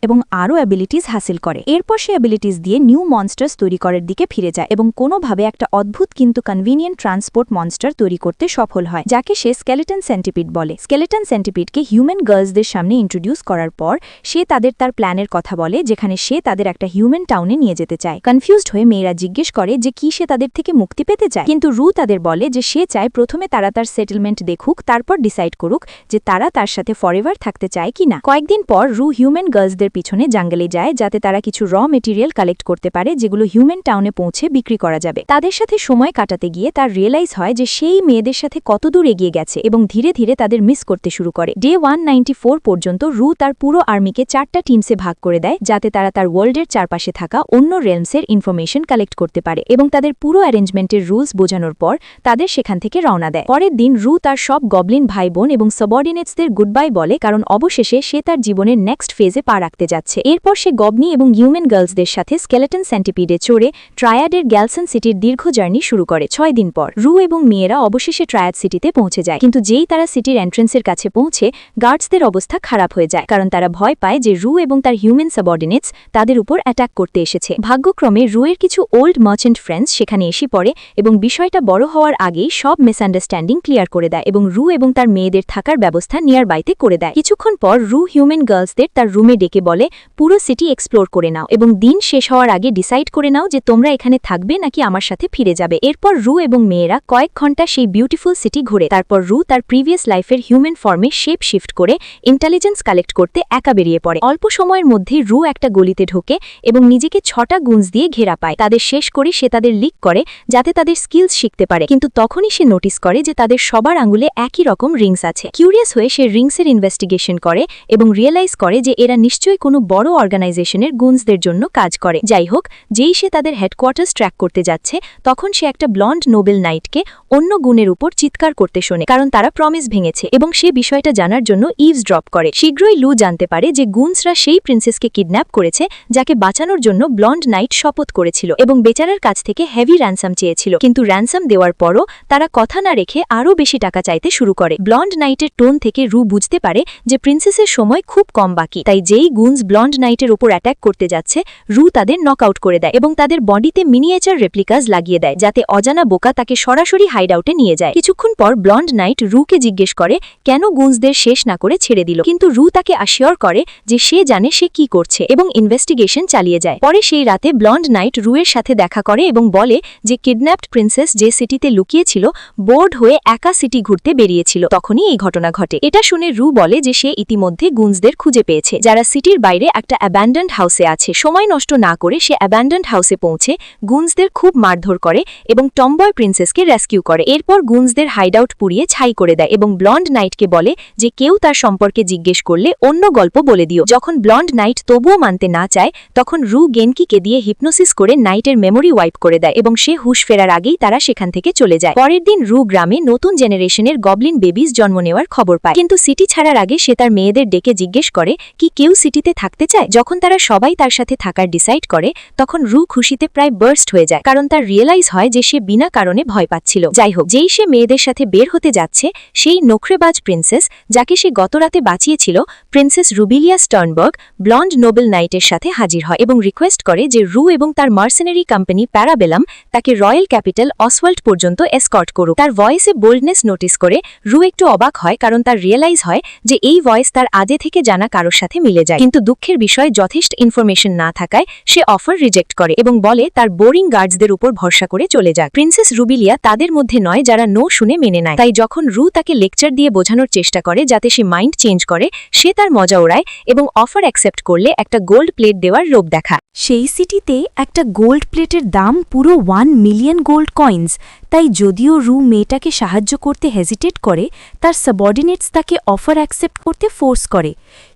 এবং আরও অ্যাবিলিটিস হাসিল করে। এরপর সে অ্যাবিলিটিস দিয়ে নিউ মনস্টার্স তৈরি করার দিকে ফিরে যায় এবং কোনোভাবে একটা অদ্ভুত কিন্তু কনভিনিয়েন্ট ট্রান্সপোর্ট মনস্টার তৈরি করতে সফল হয়, যাকে সে স্কেলেটন সেন্টিপিড বলে। স্কেলেটন সেন্টিপিডকে হিউম্যান গার্লসদের সামনে ইন্ট্রোডিউস করার পর সে তার প্ল্যানের কথা বলে, যেখানে সে তাদের একটা হিউম্যান টাউনে নিয়ে যেতে চায়। কনফিউজড হয়ে মেয়েরা জিজ্ঞেস করে যে কি সে তাদের থেকে মুক্তি পেতে চায়, কিন্তু রু তাদের বলে যে সে চায় প্রথমে তারা তার সেটেলমেন্ট দেখুক, তারপর ডিসাইড করুক যে তারা তার সাথে ফরএভার থাকতে চায় কিনা। কয়েকদিন পর রু হিউম্যান গার্লসদের পিছনে জঙ্গলে যায়, যাতে তারা কিছু র মেটেরিয়াল কালেক্ট করতে পারে, যেগুলো হিউম্যান টাউনে পৌঁছে বিক্রি করা যাবে। তাদের সাথে সময় কাটাতে গিয়ে তার রিয়েলাইজ হয় যে সেই মেয়েদের সাথে কতদূর এগিয়ে গেছে এবং ধীরে ধীরে তাদের মিস করতে শুরু করে। ডে 194 পর্যন্ত রু তার পুরো আর্মিকে 4টা টিমসে ভাগ করে দেয়, যাতে তারা তার ওয়ার্ল্ডের চারপাশে থাকা অন্য রেলমসের ইনফরমেশন কালেক্ট করতে পারে, এবং তাদের পুরো অ্যারেঞ্জমেন্টের রুলস বোঝানোর পর তাদের সেখান থেকে রওনা দেয়। পরের দিন রু তার সব গবলিন ভাই বোন এবং সাবঅর্ডিনেটসদের গুড বাই বলে, কারণ অবশেষে সে তার জীবনের নেক্সট ফেজে পা রাখতে থাকতে যাচ্ছে। এরপর সে গবনি এবং হিউম্যান গার্লসদের সাথে স্কেলেটন সেন্টিপিডে চড়ে ট্রায়াডের গ্যালসন সিটির দীর্ঘ জার্নি শুরু করে। 6 দিন পর রু এবং মেয়েরা অবশেষে ট্রায়াড সিটিতে পৌঁছে যায়, কিন্তু যেই তারা সিটির এন্ট্রেন্সের কাছে পৌঁছে গার্ডসদের অবস্থা খারাপ হয়ে যায়, কারণ তারা ভয় পায় যে রু এবং তার হিউম্যান সাবঅর্ডিনেটস তাদের উপর অ্যাটাক করতে এসেছে। ভাগ্যক্রমে রুয়ের কিছু ওল্ড মার্চেন্ট ফ্রেন্ডস সেখানে এসে পড়ে এবং বিষয়টা বড় হওয়ার আগেই সব মিসআন্ডারস্ট্যান্ডিং ক্লিয়ার করে দেয় এবং রু এবং তার মেয়েদের থাকার ব্যবস্থা নিয়ার বাইতে করে দেয়। কিছুক্ষণ পর রু হিউম্যান গার্লসদের তার রুমে ডেকে বলে, পুরো সিটি এক্সপ্লোর করে নাও এবং দিন শেষ হওয়ার আগে ডিসাইড করে নাও যে তোমরা এখানে থাকবে নাকি আমার সাথে ফিরে যাবে। এরপর রু এবং মেয়েরা কয়েক ঘন্টা সেই বিউটিফুল সিটি ঘুরে তারপর রু তার প্রিভিয়াস লাইফের হিউম্যান ফর্মে শেপ শিফট করে ইন্টেলিজেন্স কালেক্ট করতে একা বেরিয়ে পড়ে। অল্প সময়ের মধ্যে রু একটা গলিতে ঢোকে এবং নিজেকে 6টা গুঞ্জ দিয়ে ঘেরা পায়। তাদের শেষ করে সে তাদের লিক করে যাতে তাদের স্কিলস শিখতে পারে, কিন্তু তখনই সে নোটিস করে যে তাদের সবার আঙুলে একই রকম রিংস আছে। কিউরিয়াস হয়ে সে রিংসের ইনভেস্টিগেশন করে এবং রিয়েলাইজ করে যে এরা নিশ্চয়ই কোনো বড় অর্গানাইজেশনের গুঞ্জদের জন্য কাজ করে। যাই হোক, যেই সে তাদের হেডকোয়ার্টার্স ট্র্যাক করতে যাচ্ছে তখন সে একটা ব্লন্ড নোবেল নাইটকে অন্য গুণের উপর চিৎকার করতে শোনে, কারণ তারা প্রমিস ভেঙেছে এবং সে বিষয়টা জানার জন্য ইভস ড্রপ করে। শীঘ্রই লু জানতে পারে যে গুনসরা সেই প্রিন্সেসকে কিডন্যাপ করেছে যাকে বাঁচানোর জন্য ব্লন্ড নাইট শপথ করেছিল এবং বেচারার কাছ থেকে হেভি র্যানসাম চেয়েছিল, কিন্তু র্যানসাম দেওয়ার পরও তারা কথা না রেখে আরও বেশি টাকা চাইতে শুরু করে। ব্লন্ড নাইটের টোন থেকে রু বুঝতে পারে যে প্রিন্সেসের সময় খুব কম বাকি, তাই যেই গুনস ব্লন্ড নাইটের ওপর অ্যাটাক করতে যাচ্ছে রু তাদের নকআউট করে দেয় এবং তাদের বডিতে মিনিয়েচার রেপ্লিকাস লাগিয়ে দেয় যাতে অজানা বোকা তাকে সরাসরি হাইড আউটে নিয়ে যায়। কিছুক্ষণ পর ব্লন্ড নাইট রুকে জিজ্ঞেস করে কেন গুনসদের শেষ না করে ছেড়ে দিল, কিন্তু রু তাকে অ্যাসিওর করে যে সে জানে সে কি করছে এবং ইনভেস্টিগেশন চালিয়ে যায়। পরে সেই রাতে ব্লন্ড নাইট রুয়ের সাথে দেখা করে এবং বলে যে কিডন্যাপড প্রিন্সেস যে সিটিতে লুকিয়েছিল বোর্ড হয়ে একা সিটি ঘুরতে বেরিয়েছিল, তখনই এই ঘটনা ঘটে। এটা শুনে রু বলে যে সে ইতিমধ্যে গুনসদের খুঁজে পেয়েছে যারা সিটির বাইরে একটা অ্যাবান্ডন্ড হাউসে আছে। সময় নষ্ট না করে সে অ্যাবান্ডন্ড হাউসে পৌঁছে গুনসদের খুব মারধর করে এবং টমবয় প্রিন্সেসকে রেস্কিউ করে। এরপর গুনসদের হাইডআউট পুড়িয়ে ছাই করে দেয় এবং ব্লন্ড নাইটকে বলে যে কেউ তার সম্পর্কে জিজ্ঞেস করলে অন্য গল্প বলে দিও। যখন ব্লন্ড নাইট তবুও মানতে না চায় তখন রু গেনকিকে দিয়ে হিপনোসিস করে নাইটের মেমোরি ওয়াইপ করে দেয় এবং সে হুশ ফেরার আগেই তারা সেখান থেকে চলে যায়। পরের দিন রু গ্রামে নতুন জেনারেশনের গবলিন বেবিজ জন্ম নেওয়ার খবর পায়, কিন্তু সিটি ছাড়ার আগে সে তার মেয়েদের ডেকে জিজ্ঞেস করে কি কেউ সিটিতে থাকতে চায়। যখন তারা সবাই তার সাথে থাকার ডিসাইড করে তখন রু খুশিতে প্রায় বার্স্ট হয়ে যায়, কারণ তার রিয়েলাইজ হয় যে সে বিনা কারণে ভয় পাচ্ছিল। যাই হোক, যেই সে মেয়েদের সাথে বের হতে যাচ্ছে সেই নখরেবাজ প্রিন্সেস যাকে সে গতরাতে বাঁচিয়েছিল প্রিন্সেস রুবিলিয়া স্টার্নবার্গ ব্লন্ড নোবেল নাইটের সাথে হাজির হয় এবং রিকোয়েস্ট করে যে রু এবং তার মার্সেনারি কোম্পানি প্যারাবেলাম তাকে রয়্যাল ক্যাপিটাল অসওয়াল্ড পর্যন্ত এসকর্ট করুক। তার ভয়েসে বোল্ডনেস নোটিস করে রু একটু অবাক হয়, কারণ তার রিয়েলাইজ হয় যে এই ভয়েস তার আগে থেকে জানা কারোর সাথে মিলে যায়, কিন্তু দুঃখের বিষয় যথেষ্ট ইনফরমেশন না থাকায় সে অফার রিজেক্ট করে এবং বলে তার বোরিং গার্ডসদের উপর ভরসা করে চলে যাক। প্রিন্সেস রুবিলিয়া তাদের মধ্যে নয় যারা নো শুনে মেনে নেয়, তাই যখন রু তাকে লেকচার দিয়ে বোঝানোর চেষ্টা করে যাতে সে মাইন্ড চেঞ্জ করে সে তার মজা ওড়ায় এবং অফার অ্যাকসেপ্ট করলে একটা গোল্ড প্লেট দেওয়ার লোভ দেখা। সেই সিটিতে একটা গোল্ড প্লেটের দাম পুরো 1 মিলিয়ন গোল্ড কয়েন্স, তাই যদিও রু মেয়েটাকে সাহায্য করতে হেজিটেট করে তার সাবঅর্ডিনেটস তাকে অফার অ্যাকসেপ্ট করতে ফোর্স করে।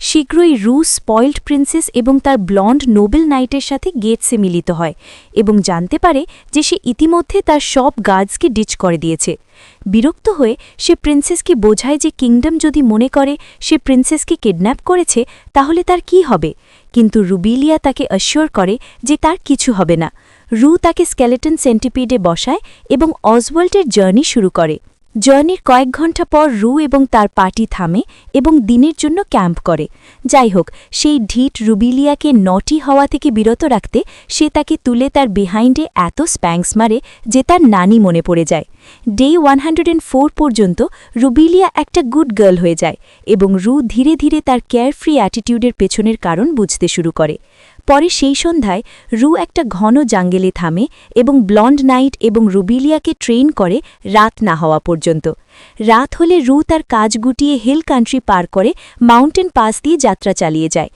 শীঘ্রই রু স্পয়েলড প্রিন্সেস এবং তার ব্লন্ড নোবেল নাইটের সাথে গেটসে মিলিত হয় এবং জানতে পারে যে সে ইতিমধ্যে তার সব গার্ডসকে ডিচ করে দিয়েছে। বিরক্ত হয়ে সে প্রিন্সেসকে বোঝায় যে কিংডম যদি মনে করে সে প্রিন্সেসকে কিডন্যাপ করেছে তাহলে তার কি হবে, কিন্তু রুবিলিয়া তাকে অ্যাসিওর করে যে তার কিছু হবে না। রু তাকে স্কেলেটন সেন্টিপিডে বসায় এবং অসওয়াল্ডের জার্নি শুরু করে। জার্নির কয়েক ঘন্টা পর রু এবং তার পার্টি থামে এবং দিনের জন্য ক্যাম্প করে। যাই হোক, সেই ঢিট রুবিলিয়াকে নটি হওয়া থেকে বিরত রাখতে সে তাকে তুলে তার বিহাইন্ডে এত স্প্যাংস মারে যে তার নানি মনে পড়ে যায়। ডে 104 পর্যন্ত রুবিলিয়া একটা গুড গার্ল হয়ে যায় এবং রু ধীরে ধীরে তার কেয়ারফ্রি অ্যাটিটিউডের পেছনের কারণ বুঝতে শুরু করে। পরে সেই সন্ধ্যায় রু একটা ঘন জাঙ্গেলে থামে এবং ব্লন্ড নাইট এবং রুবিলিয়াকে ট্রেন করে রাত না হওয়া পর্যন্ত। রাত হলে রু তার কাজ গুটিয়ে হিল কান্ট্রি পার করে মাউন্টেন পাস দিয়ে যাত্রা চালিয়ে যায়।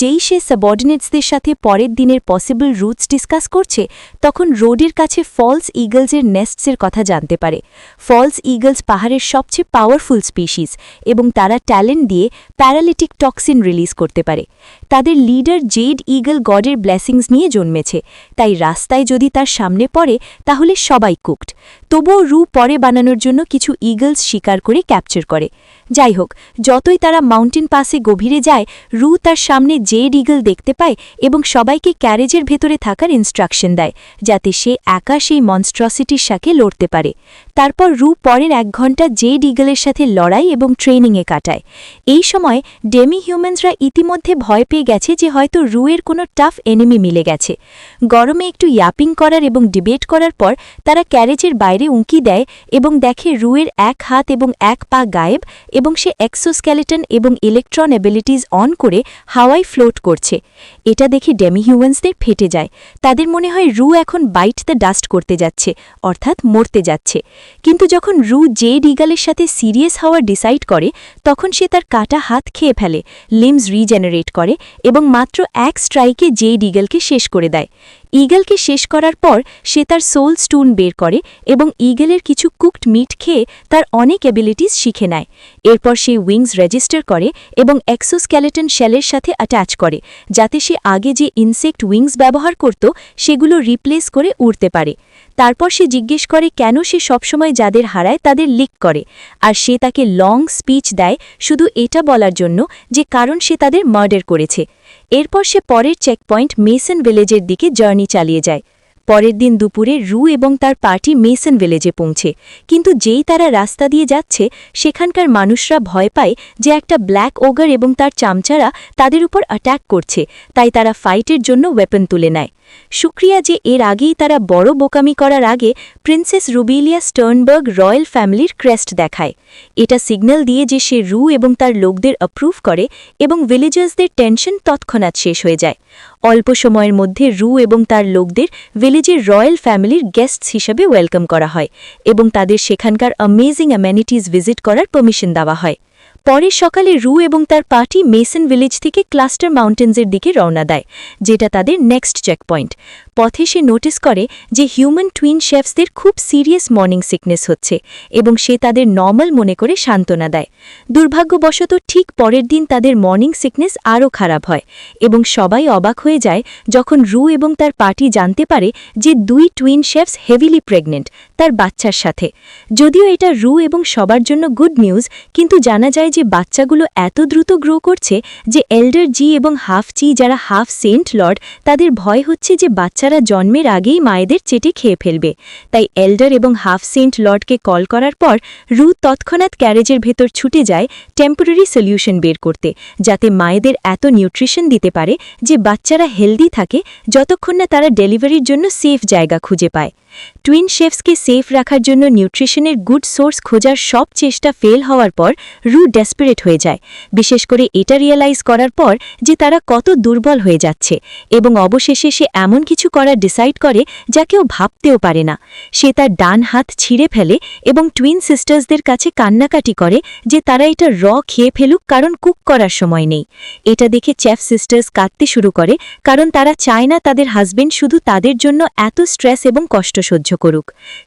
যেই সে সাবঅর্ডিনেটসদের সাথে পরের দিনের পসিবল রুটস ডিসকাস করছে তখন রোডের কাছে ফলস ইগলসের নেস্টসের কথা জানতে পারে। ফলস ইগলস পাহাড়ের সবচেয়ে পাওয়ারফুল স্পিসিস এবং তারা ট্যালেন্ট দিয়ে প্যারালিটিক টক্সিন রিলিজ করতে পারে। তাদের লিডার জেড ইগল ইগল গডের ব্লেসিংস নিয়ে জন্মেছে, তাই রাস্তায় যদি তার সামনে পড়ে তাহলে সবাই কুকড। তবুও রু পরে বানানোর জন্য কিছু ইগলস শিকার করে ক্যাপচার করে। যাই হোক, যতই তারা মাউন্টেন পাসে গভীরে যায়, রু তার সামনে জেড ইগল দেখতে পায় এবং সবাইকে ক্যারেজের ভেতরে থাকার ইনস্ট্রাকশন দেয়, যাতে সে একা সেই মনস্ট্রসিটির সাথে লড়তে পারে। তারপর রু পরের 1 ঘন্টা জেড ইগলের সাথে লড়াই এবং ট্রেনিংয়ে কাটায়। এই সময় ডেমি হিউম্যানসরা ইতিমধ্যে ভয় পেয়ে গেছে যে হয়তো রুয়ের কোনো টাফ এনিমি মিলে গেছে। গরমে একটু ইয়াপিং করার এবং ডিবেট করার পর তারা ক্যারেজের বাইরে উঁকি দেয় এবং দেখে রুয়ের 1 হাত এবং 1 পা গায়েব এবং সে এক্সোস্কেলেটন এবং ইলেকট্রন অ্যাবিলিটিস অন করে হাওয়ায় ফ্লোট করছে। এটা দেখে ডেমি হিউম্যানসদের ফেটে যায়। তাদের মনে হয় রু এখন বাইট দ্য ডাস্ট করতে যাচ্ছে, অর্থাৎ মরতে যাচ্ছে। কিন্তু যখন রু জেড ইগলের সাথে সিরিয়াস হওয়ার ডিসাইড করে, তখন সে তার কাটা হাত খেয়ে ফেলে, লিমস রিজেনারেট করে এবং মাত্র 1 স্ট্রাইকে জেড ইগলকে শেষ করে দেয়। ইগলকে শেষ করার পর সে তার সোল স্টোন বের করে এবং ইগলের কিছু কুকড মিট খেয়ে তার অনেক অ্যাবিলিটিস শিখে নেয়। এরপর সে উইংস রেজিস্টার করে এবং এক্সোস্কেলেটন শেলের সাথে অ্যাটাচ করে, যাতে সে আগে যে ইনসেক্ট উইংস ব্যবহার করত সেগুলো রিপ্লেস করে উড়তে পারে। তারপর সে জিজ্ঞেস করে কেন সে সবসময় যাদের হারায় তাদের লিক করে, আর সে তাকে লং স্পিচ দেয় শুধু এটা বলার জন্য যে কারণ সে তাদের মার্ডার করেছে। এরপর সে পরের চেকপয়েন্ট মেসন ভিলেজের দিকে জার্নি চালিয়ে যায়। পরের দিন দুপুরে রু এবং তার পার্টি মেসন ভিলেজে পৌঁছে, কিন্তু যেই তারা রাস্তা দিয়ে যাচ্ছে সেখানকার মানুষরা ভয় পায় যে একটা ব্ল্যাক ওগার এবং তার চামচারা তাদের উপর অ্যাটাক করছে, তাই তারা ফাইটের জন্য ওয়েপন তুলে নেয়। শুক্রিয়া যে এর আগেই তারা বড় বোকামি করার আগে প্রিন্সেস রুবিলিয়া স্টার্নবার্গ রয়্যাল ফ্যামিলির ক্রেস্ট দেখায়। এটা সিগন্যাল দিয়ে যে সে রু এবং তার লোকদের অ্যাপ্রুভ করে এবং ভিলেজার্সদের টেনশন তৎক্ষণাৎ শেষ হয়ে যায়। অল্প সময়ের মধ্যে রু এবং তার লোকদের ভিলেজের রয়্যাল ফ্যামিলির গেস্টস হিসেবে ওয়েলকাম করা হয় এবং তাদের সেখানকার অ্যামেজিং অ্যামেনিটিজ ভিজিট করার পারমিশন দেওয়া হয়। পরের সকালে রু এবং তার পার্টি মেসন ভিলেজ থেকে ক্লাস্টার মাউন্টেন্সের দিকে রওনা দেয়, যেটা তাদের নেক্সট চেকপয়েন্ট। পথে সে নোটিস করে যে হিউম্যান টুইন শেফসদের খুব সিরিয়াস মর্নিং সিকনেস হচ্ছে এবং সে তাদের নর্মাল মনে করে সান্ত্বনা দেয়। দুর্ভাগ্যবশত ঠিক পরের দিন তাদের মর্নিং সিকনেস আরও খারাপ হয় এবং সবাই অবাক হয়ে যায় যখন রু এবং তার পার্টি জানতে পারে যে 2 টুইন শেফস হেভিলি প্রেগনেন্ট তার বাচ্চার সাথে। যদিও এটা রু এবং সবার জন্য গুড নিউজ, কিন্তু জানা যায় যে বাচ্চাগুলো এত দ্রুত গ্রো করছে যে এল্ডার জি এবং হাফ জি যারা হাফ সেন্ট লর্ড, তাদের ভয় হচ্ছে যে বাচ্চারা জন্মের আগেই মায়েদের চেটে খেয়ে ফেলবে। তাই এল্ডার এবং হাফ সেন্ট লর্ডকে কল করার পর রু তৎক্ষণাৎ ক্যারেজের ভেতর ছুটে যায় টেম্পোরারি সলিউশন বের করতে, যাতে মায়েদের এত নিউট্রিশন দিতে পারে যে বাচ্চারা হেলদি থাকে যতক্ষণ না তারা ডেলিভারির জন্য সেফ জায়গা খুঁজে পায়। টুইন শেফসকে সেফ রাখার জন্য নিউট্রিশনের গুড সোর্স খোঁজার সব চেষ্টা ফেল হওয়ার পর রু ডেসপারেট হয়ে যায়, বিশেষ করে এটা রিয়েলাইজ করার পর যে তারা কত দুর্বল হয়ে যাচ্ছে, এবং অবশেষে সে এমন কিছু করার ডিসাইড করে যা কেউ ভাবতেও পারে না। সে তার ডান হাত ছিঁড়ে ফেলে এবং টুইন সিস্টার্সদের কাছে কান্নাকাটি করে যে তারা এটা খেয়ে ফেলুক, কারণ কুক করার সময় নেই। এটা দেখে চেফ সিস্টার্স কাঁদতে শুরু করে, কারণ তারা চায় না তাদের হাজবেন্ড শুধু তাদের জন্য এত স্ট্রেস এবং কষ্ট সহ্য করুক।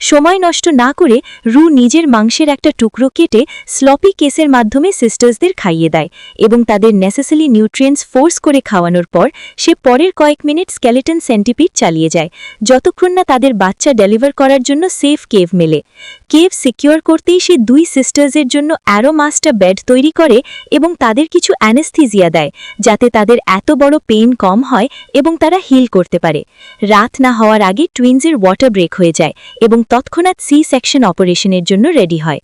সময় নষ্ট না করে রু নিজের মাংসের একটা টুকরো কেটে স্লপি কেসের মাধ্যমে সিস্টার্সদের খাইয়ে দেয় এবং তাদের নেসেসারি নিউট্রিয়েন্টস ফোর্স করে খাওয়ানোর পর সে পরের কয়েক মিনিট স্কেলেটন সেন্টিপিড চালিয়ে যায়, যতক্ষণ না তাদের বাচ্চা ডেলিভার করার জন্য সেফ কেভ মেলে। কেভ সিকিউর করতেই সে 2 সিস্টার্সের জন্য অ্যারোমাস্টা বেড তৈরি করে এবং তাদের কিছু অ্যানেস্থিজিয়া দেয়, যাতে তাদের এত বড় পেইন কম হয় এবং তারা হিল করতে পারে। রাত না হওয়ার আগে টুইনসের ওয়াটার ব্রেক হয়ে যায় এবং তৎক্ষণাৎ সি সেকশন অপারেশনের জন্য রেডি হয়।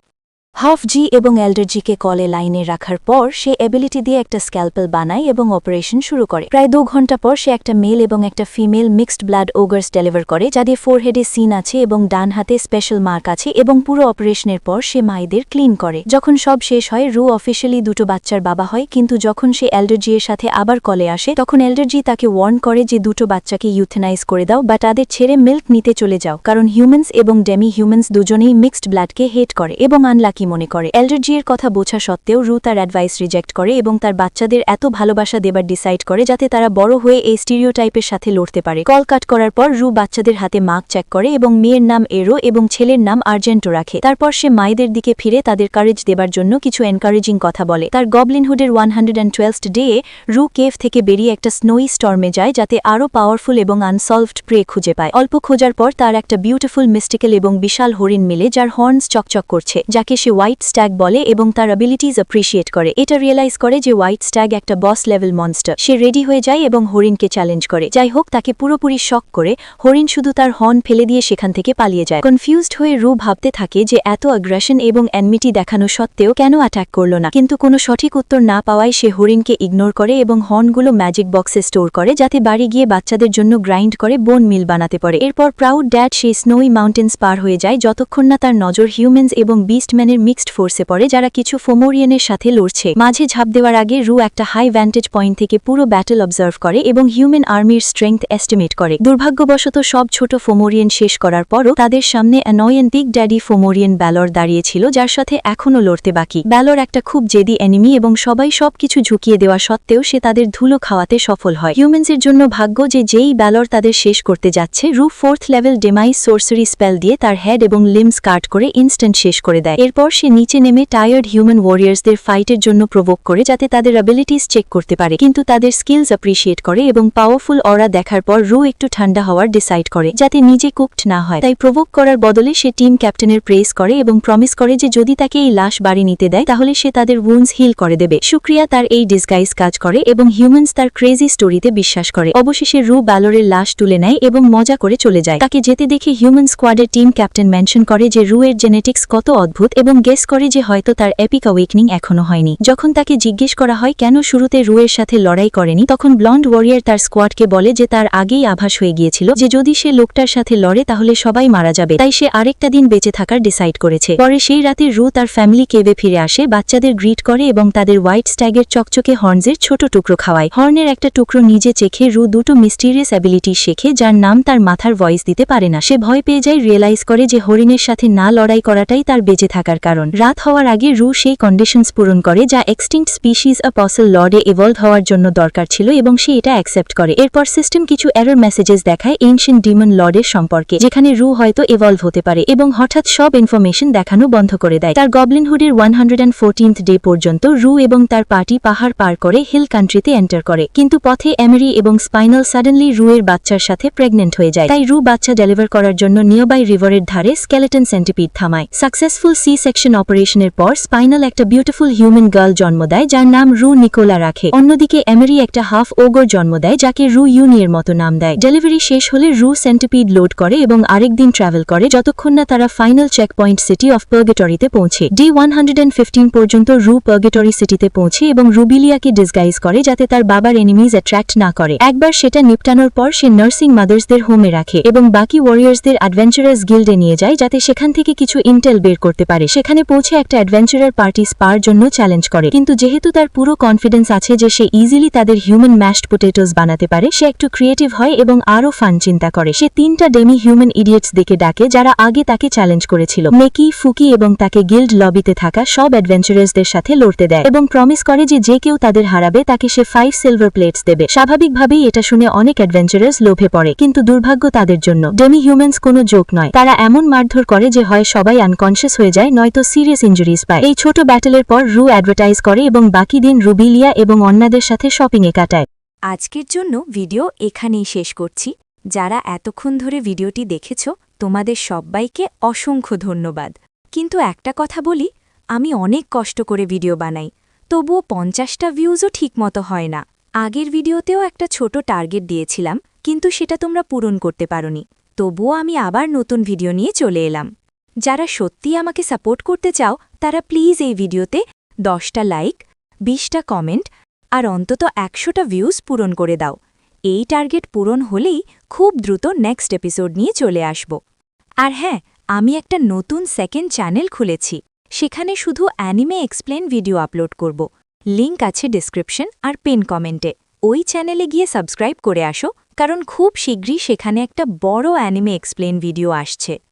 হাফ জি এবং এল্ডার জিকে কলে লাইনে রাখার পর সে এবিলিটি দিয়ে একটা স্ক্যালপেল বানায় এবং অপারেশন শুরু করে। প্রায় 2 ঘন্টা পর সে একটা মেল এবং একটা ফিমেল মিক্সড ব্লাড ওগার্স ডেলিভার করে, যাদের ফোরহেডে সিন আছে এবং ডান হাতে স্পেশাল মার্ক আছে, এবং পুরো অপারেশনের পর সে মায়েদের ক্লিন করে। যখন সব শেষ হয়, রু অফিশিয়ালি 2 বাচ্চার বাবা হয়, কিন্তু যখন সে এল্ডার জি এর সাথে আবার কলে আসে তখন এল্ডার জি তাকে ওয়ার্ন করে যে 2 বাচ্চাকে ইউথেনাইজ করে দাও বা তাদের ছেড়ে মিল্ক নিতে চলে যাও, কারণ হিউম্যানস এবং ডেমি হিউম্যানস দুজনেই মিক্সড ব্লাডকে হেট করে এবং আনলাকি লাকি মনে করে। এল্ডার জি এর কথা বোঝা সত্ত্বেও রু তার অ্যাডভাইস রিজেক্ট করে এবং তার বাচ্চাদের এত ভালোবাসা দেবার ডিসাইড করে যাতে তারা বড় হয়ে এই স্টিরিওটাইপের সাথে লড়তে পারে। কল কাট করার পর রু বাচ্চাদের হাতে মার্ক চেক করে এবং মেয়ের নাম এরো এবং ছেলের নাম আর্জেন্টো রাখে। তারপর সে মায়েদের দিকে ফিরে তাদের কারেজ দেবার জন্য কিছু এনকারেজিং কথা বলে। তার গবলিনহুডের 112th ডে রু কেভ থেকে বেরিয়ে একটা স্নোই স্টর্মে যায় যাতে আরও পাওয়ারফুল এবং আনসলভড প্রে খুঁজে পায়। অল্প খোঁজার পর তার একটা বিউটিফুল মিস্টিক্যাল এবং বিশাল হরিণ মিলে যার হর্নস চকচক করছে, যাকে সে হোয়াইট স্ট্যাগ বলে এবং তার অ্যাবিলিটিজ অ্যাপ্রিশিয়েট করে। এটা রিয়েলাইজ করে যে হোয়াইট স্ট্যাগ একটা বস লেভেল মনস্টার। সে রেডি হয়ে যায় এবং হরিণকে চ্যালেঞ্জ করে। যাই হোক, তাকে পুরোপুরি শক করে হরিণ শুধু তার হর্ন ফেলে দিয়ে সেখান থেকে পালিয়ে যায়। কনফিউজড হয়ে রু ভাবতে থাকে যে এত অ্যাগ্রেশন এবং এনমিটি দেখানো সত্ত্বেও কেন অ্যাটাক করল না, কিন্তু কোনো সঠিক উত্তর না পাওয়ায় সে হরিণকে ইগনোর করে এবং হর্নগুলো ম্যাজিক বক্সে স্টোর করে যাতে বাড়ি গিয়ে বাচ্চাদের জন্য গ্রাইন্ড করে বোন মিল বানাতে পারে। এরপর প্রাউড ড্যাড সেই স্নোই মাউন্টেন্স পার হয়ে যায় যতক্ষণ না তার নজর হিউম্যানস এবং বিস্টম্যানের মিক্সড ফোর্সে পড়ে যারা কিছু ফোমোরিয়ানের সাথে লড়ছে। মাঝে ঝাঁপ দেওয়ার আগে রু একটা হাই ভ্যান্টেজ পয়েন্ট থেকে পুরো ব্যাটল অবজার্ভ করে এবং হিউম্যান আর্মির স্ট্রেংথ এস্টিমেট করে। দুর্ভাগ্যবশত সব ছোট ফোমোরিয়ান শেষ করার পরও তাদের সামনে অ্যানয়েন বিগ ড্যাডি ফোমোরিয়ান ব্যালর দাঁড়িয়েছিল, যার সাথে এখনও লড়তে বাকি। ব্যালর একটা খুব জেদি এনিমি এবং সবাই সবকিছু ঝুঁকিয়ে দেওয়া সত্ত্বেও সে তাদের ধুলো খাওয়াতে সফল হয়। হিউম্যানসের জন্য ভাগ্য যে যেই ব্যালর তাদের শেষ করতে যাচ্ছে, রু 4th লেভেল ডেমাইজ সোর্সারি স্পেল দিয়ে তার হেড এবং লিমস কাট করে ইনস্ট্যান্ট শেষ করে দেয়। এরপর সে নিচে নেমে টায়ার্ড হিউম্যান ওয়ারিয়ার্সদের ফাইটের জন্য প্রভোক করে যাতে তাদের অ্যাবিলিটিস চেক করতে পারে, কিন্তু তাদের স্কিলস অ্যাপ্রিশিয়েট করে এবং পাওয়ারফুল অরা দেখার পর রু একটু ঠান্ডা হওয়ার ডিসাইড করে যাতে নিজে কুকড না হয়। তাই প্রভোক করার বদলে সে টিম ক্যাপ্টেনের প্রেস করে এবং প্রমিস করে যে যদি তাকে এই লাশ বাড়ি নিতে দেয় তাহলে সে তাদের উন্ডস হিল করে দেবে। শুক্রিয়া তার এই ডিসগাইজ কাজ করে এবং হিউম্যানস তার ক্রেজি স্টোরিতে বিশ্বাস করে। অবশেষে রু ব্যালরের লাশ তুলে নেয় এবং মজা করে চলে যায়। তাকে যেতে দেখে হিউম্যান স্কোয়াডের টিম ক্যাপ্টেন মেনশন করে যে রু এর জেনেটিক্স কত অদ্ভুত এবং গেস করে যে হয়তো তার এপিক অ্যাওয়েকনিং এখনো হয়নি। যখন তাকে জিজ্ঞেস করা হয় কেন শুরুতে রু এর সাথে লড়াই করেনি, তখন ব্লন্ড ওয়ারিয়ার তার স্কোয়াডকে বলে যে তার আগেই আভাস হয়ে গিয়েছিল যে যদি সে লোকটার সাথে লড়ে তাহলে সবাই মারা যাবে, তাই সে আরেকটা দিন বেঁচে থাকার ডিসাইড করেছে। পরে সেই রাতে রু তার ফ্যামিলি কেভে ফিরে আসে, বাচ্চাদের গ্রিট করে এবং তাদের হোয়াইট স্ট্যাগের চকচকে হর্নসের ছোট টুকরো খাওয়ায়। হর্নের একটা টুকরো নিজে চেখে রু দুটো মিস্টিরিয়াস অ্যাবিলিটি শেখে যার নাম তার মাথার ভয়েস দিতে পারে না। সে ভয় পেয়ে যায়, রিয়েলাইজ করে যে হরিণের সাথে না লড়াই করাটাই তার বেঁচে থাকার কারণ। রাত হওয়ার আগে রু সেই কন্ডিশনস পূরণ করে যা এক্সটিংক্ট স্পিশিজ অ্যাপসল লর্ডে ইভলভ হওয়ার জন্য দরকার ছিল এবং সে এটা অ্যাকসেপ্ট করে। এরপর সিস্টেম কিছু এরর মেসেজেস দেখায় এনশিয়েন্ট ডিমন লর্ডের সম্পর্কে, যেখানে রু হয়তো ইভলভ হতে পারে, এবং হঠাৎ সব ইনফরমেশন দেখানো বন্ধ করে দেয়। তার গবলিনহুডের 114th ডে পর্যন্ত রু এবং তার পার্টি পাহাড় পার করে হিল কান্ট্রিতে এন্টার করে, কিন্তু পথে এমেরি এবং স্পাইনাল সাডেনলি রু এর বাচ্চার সাথে প্রেগনেন্ট হয়ে যায়। তাই রু বাচ্চা ডেলিভার করার জন্য নিয়রবাই রিভারের ধারে স্কেলেটন সেন্টিপিড থামায়। সাকসেসফুল সি সেকশন অপারেশনের পর স্পাইনাল একটা বিউটিফুল হিউম্যান গার্ল জন্ম দেয় যার নাম রু নিকোলা রাখে। অন্যদিকে এমেরি একটা হাফ ওগর জন্ম দেয় যাকে রু ইউনিয়ের মতো নাম দেয়। ডেলিভারি শেষ হলে রু সেন্টিপিড লোড করে এবং আরেকদিন ট্রাভেল করে যতক্ষণ না তারা final checkpoint city of পার্গেটরিতে পৌঁছে। ডে 115 পর্যন্ত রু পার্গেটরি সিটিতে পৌঁছে এবং রুবিলিয়াকে ডিসগাইজ করে যাতে তার বাবার এনিমিজ অ্যাট্রাক্ট না করে। একবার সেটা নিপটানোর পর সে নার্সিং মাদার্সদের হোমে রাখে এবং বাকি ওয়ারিয়ার্সদের অ্যাডভেঞ্চারাস গিল্ডে নিয়ে যায় যাতে সেখান থেকে কিছু ইন্টেল বের করতে পারে। সেখানে পৌঁছে একটা অ্যাডভেঞ্চারার পার্টি স্পার জন্য চ্যালেঞ্জ করে, কিন্তু যেহেতু তার পুরো কনফিডেন্স আছে যে সে ইজিলি তাদের হিউম্যান ম্যাশড পোটেটোস বানাতে পারে, সে একটু ক্রিয়েটিভ হয় এবং আরও ফান চিন্তা করে। সে 3টা ডেমি হিউম্যান ইডিয়েটস দেখে ডাকে যারা আগে তাকে চ্যালেঞ্জ করেছিল, মেকি, ফুকি, এবং তাকে গিল্ড লবিতে থাকা সব অ্যাডভেঞ্চারার্সদের সাথে লড়তে দেয় এবং প্রমিস করে যে যে কেউ তাদের হারাবে তাকে সে 5 সিলভার প্লেটস দেবে। স্বাভাবিকভাবেই এটা শুনে অনেক অ্যাডভেঞ্চারার্স লোভে পড়ে, কিন্তু দুর্ভাগ্য তাদের জন্য ডেমি হিউম্যানস কোনো জোক নয়। তারা এমন মারধর করে যে হয় সবাই আনকনশিয়াস হয়ে যায় নয়তো সিরিয়াস ইঞ্জুরিজ পায়। এই ছোট ব্যাটেলের পর রু অ্যাডভার্টাইজ করে এবং বাকি দিন রুবিলিয়া এবং অন্যদের সাথে শপিংয়ে কাটায়। আজকের জন্য ভিডিও এখানেই শেষ করছি। যারা এতক্ষণ ধরে ভিডিওটি দেখেছ তোমাদের সবাইকে অসংখ্য ধন্যবাদ। কিন্তু একটা কথা বলি, আমি অনেক কষ্ট করে ভিডিও বানাই, তবুও 50টা ভিউজও ঠিকমতো হয় না। আগের ভিডিওতেও একটা ছোট টার্গেট দিয়েছিলাম, কিন্তু সেটা তোমরা পূরণ করতে পারোনি। তবুও আমি আবার নতুন ভিডিও নিয়ে চলে এলাম। যারা সত্যিই আমাকে সাপোর্ট করতে চাও তারা প্লিজ এই ভিডিওতে 10টা লাইক, 20টা কমেন্ট আর অন্তত 100টা ভিউজ পূরণ করে দাও। এই টার্গেট পূরণ হলেই খুব দ্রুত নেক্সট এপিসোড নিয়ে চলে আসব। আর হ্যাঁ, আমি একটা নতুন সেকেন্ড চ্যানেল খুলেছি, সেখানে শুধু অ্যানিমে এক্সপ্লেন ভিডিও আপলোড করব। লিংক আছে ডেসক্রিপশন আর পিন কমেন্টে। ওই চ্যানেলে গিয়ে সাবস্ক্রাইব করে আসো, কারণ খুব শীঘ্রই সেখানে একটা বড় অ্যানিমে এক্সপ্লেন ভিডিও আসছে।